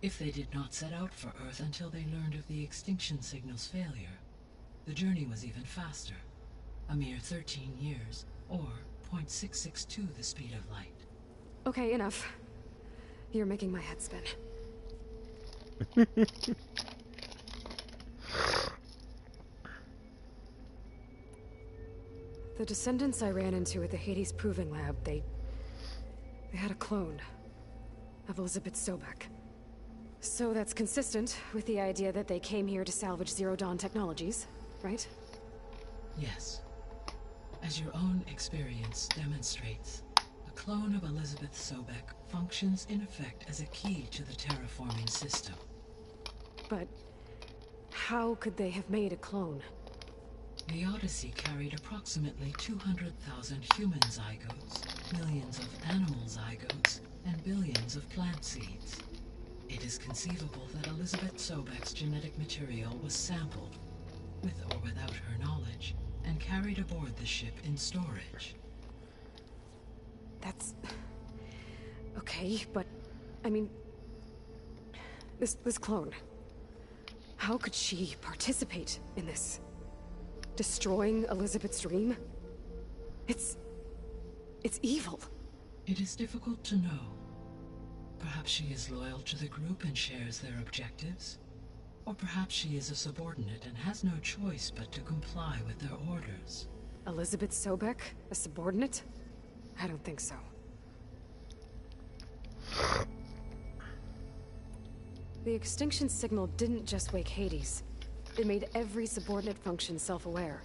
If they did not set out for Earth until they learned of the extinction signal's failure, the journey was even faster, a mere 13 years, or 0.662 the speed of light. Okay, enough. You're making my head spin. The Descendants I ran into at the Hades Proving Lab, they had a clone of Elizabeth Sobek. So that's consistent with the idea that they came here to salvage Zero Dawn technologies, right? Yes. As your own experience demonstrates, a clone of Elizabeth Sobek functions in effect as a key to the terraforming system. But how could they have made a clone? The Odyssey carried approximately 200,000 human zygotes, millions of animal zygotes, and billions of plant seeds. It is conceivable that Elizabeth Sobek's genetic material was sampled, with or without her knowledge, and carried aboard the ship in storage. That's... okay, but... I mean... This clone... How could she participate in this? Destroying Elizabeth's dream? It's evil. It is difficult to know. Perhaps she is loyal to the group and shares their objectives. Or perhaps she is a subordinate and has no choice but to comply with their orders. Elizabeth Sobek? A subordinate? I don't think so. The extinction signal didn't just wake Hades. It made every subordinate function self-aware.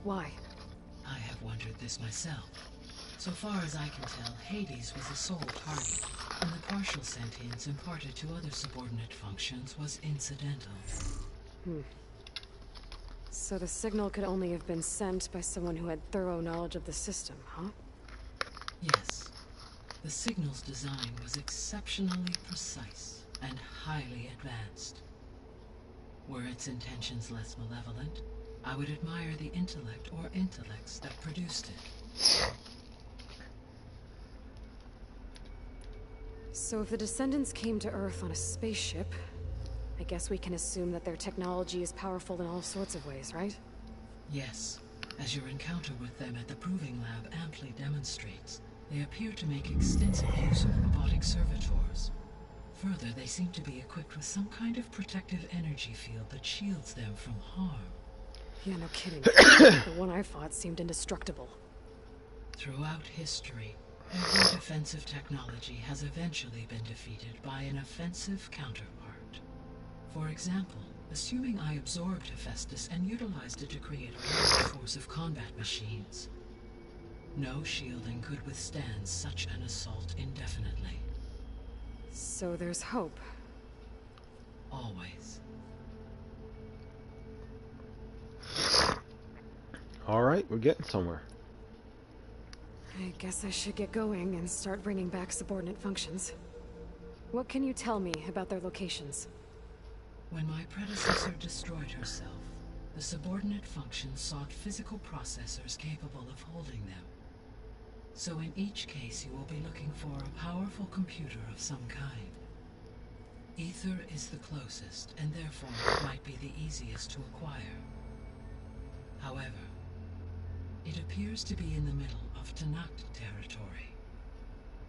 Why? I have wondered this myself. So far as I can tell, Hades was the sole target, and the partial sentience imparted to other subordinate functions was incidental. So the signal could only have been sent by someone who had thorough knowledge of the system, huh? Yes. The signal's design was exceptionally precise and highly advanced. Were its intentions less malevolent, I would admire the intellect or intellects that produced it. So if the Descendants came to Earth on a spaceship, I guess we can assume that their technology is powerful in all sorts of ways, right? Yes. As your encounter with them at the Proving Lab amply demonstrates, they appear to make extensive use of robotic servitors. Further, they seem to be equipped with some kind of protective energy field that shields them from harm. Yeah, no kidding. The one I fought seemed indestructible. Throughout history, every defensive technology has eventually been defeated by an offensive counterpart. For example, assuming I absorbed Hephaestus and utilized it to create a large force of combat machines. No shielding could withstand such an assault indefinitely. So there's hope. Always. Alright, we're getting somewhere. I guess I should get going and start bringing back subordinate functions. What can you tell me about their locations? When my predecessor destroyed herself, the subordinate functions sought physical processors capable of holding them. So in each case you will be looking for a powerful computer of some kind. Ether is the closest, and therefore might be the easiest to acquire. However, it appears to be in the middle of Tenakth territory.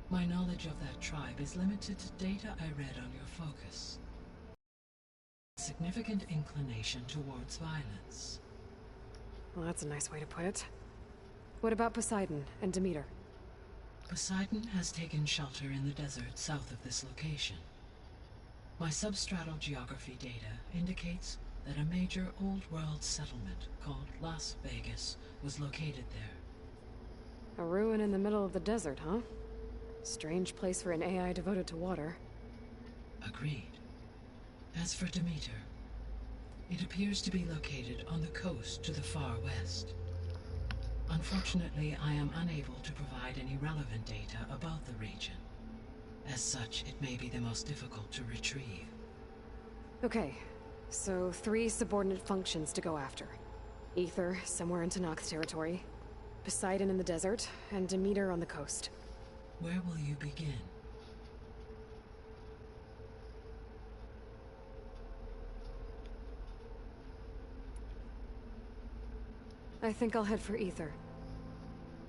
My knowledge of that tribe is limited to data I read on your focus. Significant inclination towards violence. Well, that's a nice way to put it. What about Poseidon and Demeter? Poseidon has taken shelter in the desert south of this location. My substratal geography data indicates that a major old-world settlement called Las Vegas was located there. A ruin in the middle of the desert, huh? Strange place for an AI devoted to water. Agreed. As for Demeter, it appears to be located on the coast to the far west. Unfortunately, I am unable to provide any relevant data about the region. As such, it may be the most difficult to retrieve. Okay, so 3 subordinate functions to go after. Aether, somewhere in Tenakth territory. Poseidon in the desert, and Demeter on the coast. Where will you begin? I think I'll head for Aether.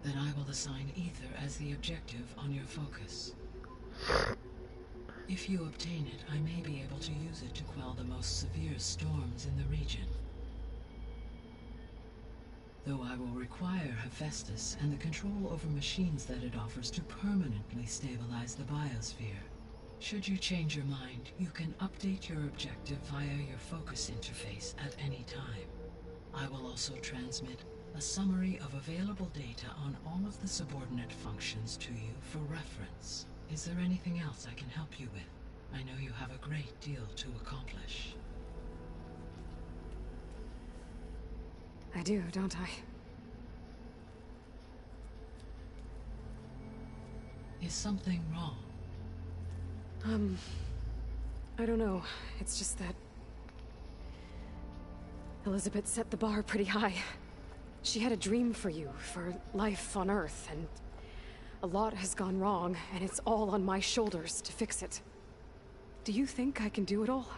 Then I will assign Aether as the objective on your focus. If you obtain it, I may be able to use it to quell the most severe storms in the region. Though I will require Hephaestus and the control over machines that it offers to permanently stabilize the biosphere. Should you change your mind, you can update your objective via your focus interface at any time. I will also transmit a summary of available data on all of the subordinate functions to you for reference. Is there anything else I can help you with? I know you have a great deal to accomplish. I do, don't I? Is something wrong? I don't know. It's just that Elizabeth set the bar pretty high. She had a dream for you, for life on Earth, and a lot has gone wrong, and it's all on my shoulders to fix it. Do you think I can do it all?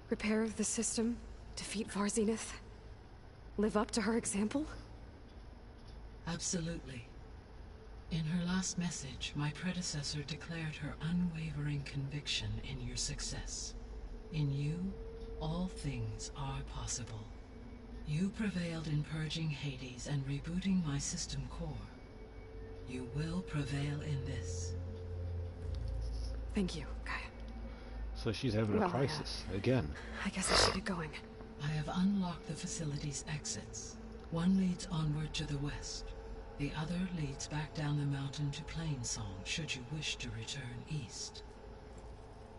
Repair the system, defeat Varzenith, live up to her example? Absolutely. In her last message, my predecessor declared her unwavering conviction in your success. In you, all things are possible. You prevailed in purging Hades and rebooting my system core. You will prevail in this. Thank you, Gaia. So she's having a crisis again. I guess I should get going. I have unlocked the facility's exits. One leads onward to the west. The other leads back down the mountain to Plainsong, should you wish to return east.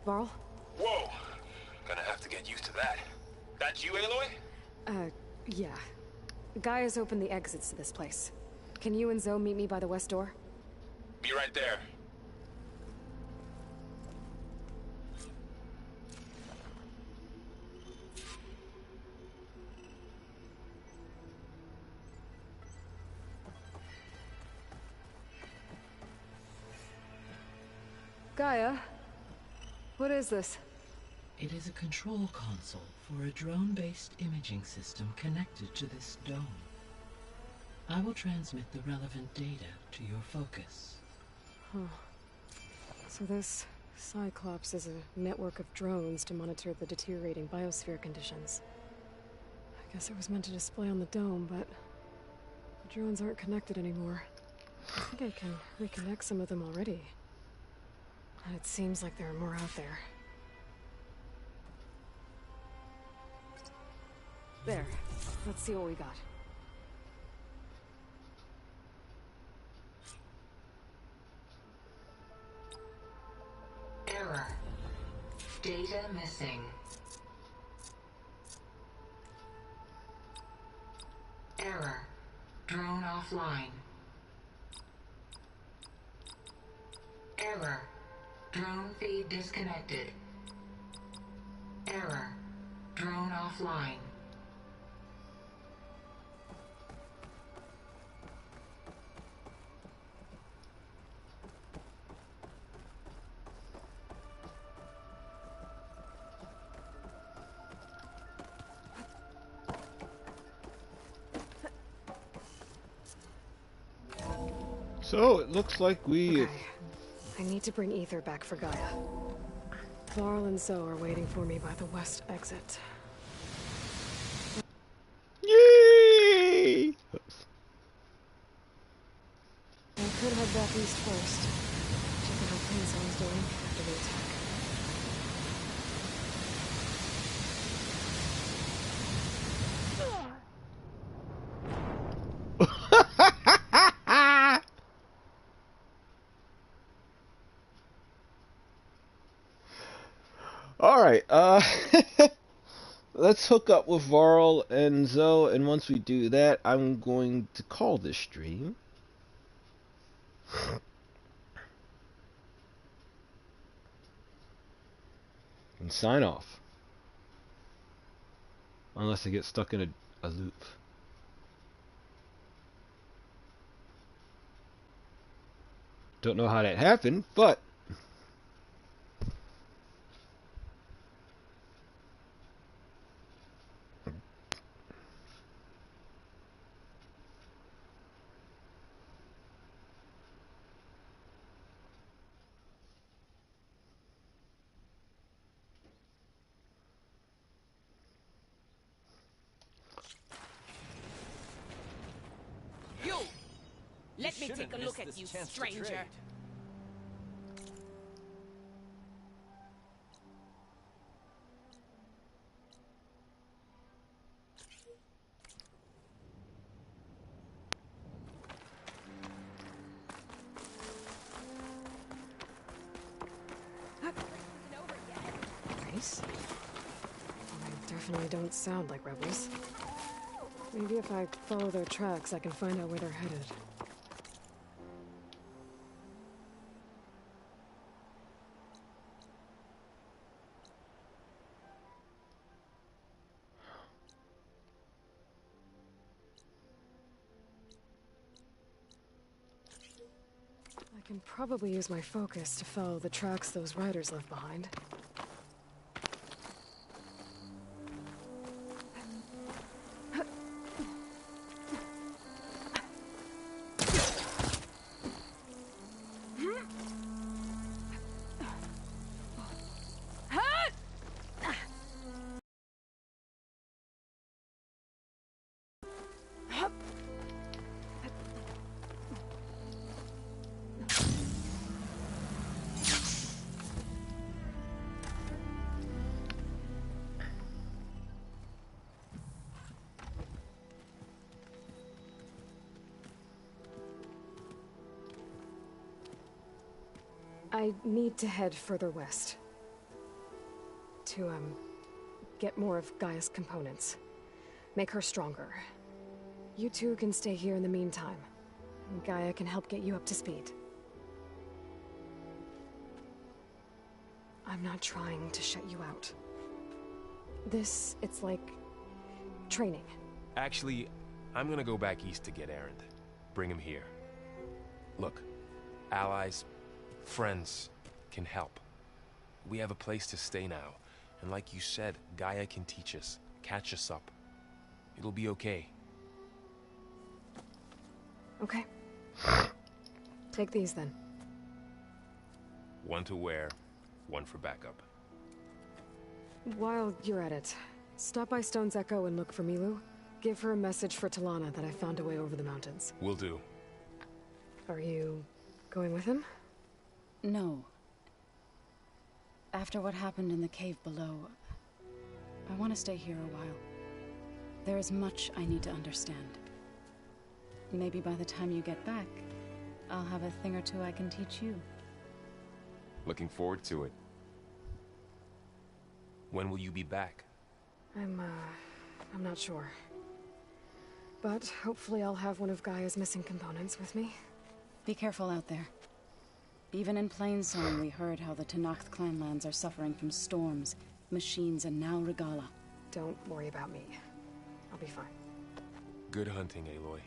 Varl? Whoa! Gonna have to get used to that. That's you, Aloy? Yeah. Gaia's opened the exits to this place. Can you and Zoe meet me by the west door? Be right there. Gaia? What is this? It is a control console for a drone-based imaging system connected to this dome. I will transmit the relevant data to your focus. Huh. So this Cyclops is a network of drones to monitor the deteriorating biosphere conditions. I guess it was meant to display on the dome, but the drones aren't connected anymore. I think I can reconnect some of them already. And it seems like there are more out there. There. Let's see what we got. Error. Data missing. Error. Drone offline. Error. Drone feed disconnected. Error. Drone offline. So it looks like we... Okay. I need to bring Aether back for Gaia. Varl and Zoe are waiting for me by the west exit. Yay! I could head back east first. Check out how Plainsong's doing after the attack. Alright, let's hook up with Varl and Zoe, and once we do that, I'm going to call this stream. And sign off. Unless I get stuck in a loop. Don't know how that happened, but You! Let me take a look at you, stranger. Nice. They definitely don't sound like rebels. Maybe if I follow their tracks, I can find out where they're headed. I can probably use my focus to follow the tracks those riders left behind. I need to head further west. To, get more of Gaia's components. Make her stronger. You two can stay here in the meantime. And Gaia can help get you up to speed. I'm not trying to shut you out. It's like... training. Actually, I'm gonna go back east to get Erend. Bring him here. Look, allies, friends can help. We have a place to stay now. And like you said, Gaia can teach us, catch us up. It'll be okay. Okay. Take these then. One to wear, one for backup. While you're at it, stop by Stone's Echo and look for Milu. Give her a message for Talana that I found a way over the mountains. Will do. Are you going with him? No. After what happened in the cave below, I want to stay here a while. There is much I need to understand. Maybe by the time you get back, I'll have a thing or two I can teach you. Looking forward to it. When will you be back? I'm not sure. But hopefully I'll have one of Gaia's missing components with me. Be careful out there. Even in Plainsong, we heard how the Tenakth clanlands are suffering from storms, machines, and now Regalla. Don't worry about me. I'll be fine. Good hunting, Aloy.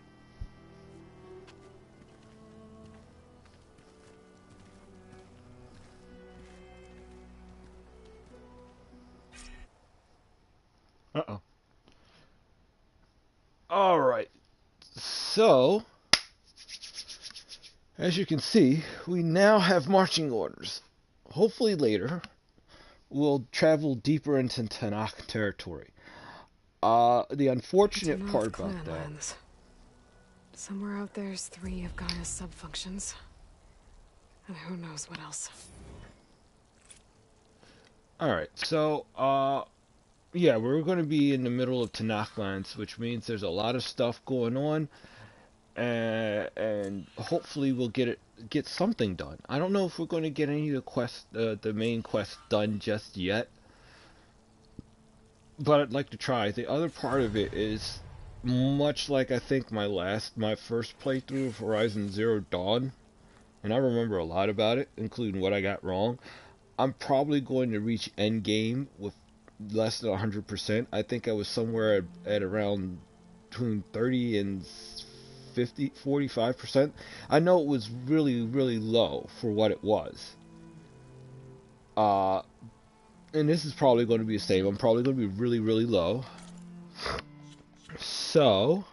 Uh-oh. Alright. So, as you can see, we now have marching orders. Hopefully later, we'll travel deeper into Tenakth territory. The unfortunate part about that... Somewhere out there's 3 of Gaia's sub-functions. And who knows what else. Alright, so, yeah, we're going to be in the middle of Tenakth lands, which means there's a lot of stuff going on. And hopefully we'll get something done. I don't know if we're going to get any of the main quests done just yet, but I'd like to try. The other part of it is much like I think my first playthrough of Horizon Zero Dawn, and I remember a lot about it, including what I got wrong. I'm probably going to reach endgame with less than 100%. I think I was somewhere at around between 30 and 45%. I know it was really, really low for what it was. And this is probably going to be the same. I'm probably going to be really, really low. So,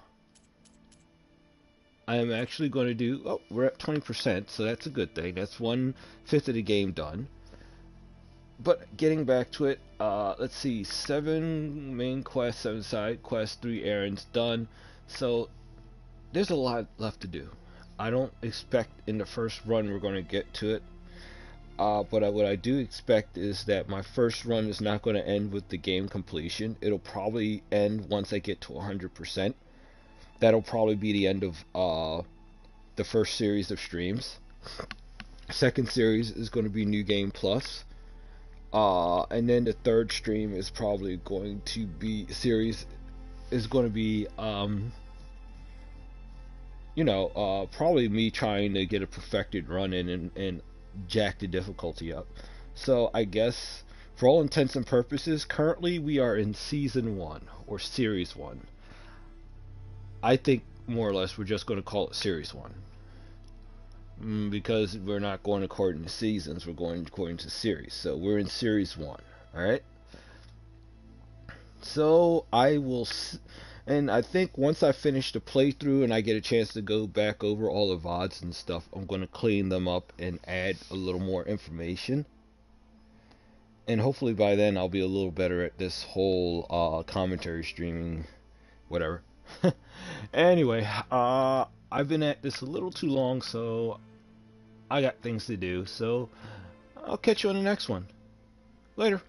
I am actually going to do, oh, we're at 20%, so that's a good thing. That's 1/5 of the game done. But getting back to it, let's see, 7 main quests, 7 side quests, 3 errands done. So, there's a lot left to do. I don't expect in the first run we're going to get to it. But what I do expect is that my first run is not going to end with the game completion. It'll probably end once I get to 100%. That'll probably be the end of the first series of streams. Second series is going to be New Game Plus. And then the third stream is probably going to be probably me trying to get a perfected run in and jack the difficulty up. So I guess for all intents and purposes, currently we are in Season 1 or Series 1. I think more or less we're just going to call it Series 1. Because we're not going according to seasons, we're going according to series. So we're in Series 1, alright? So I will, and I think once I finish the playthrough and I get a chance to go back over all the VODs and stuff, I'm going to clean them up and add a little more information. And hopefully by then I'll be a little better at this whole commentary streaming, whatever. Anyway, I've been at this a little too long, so I got things to do. So I'll catch you on the next one. Later.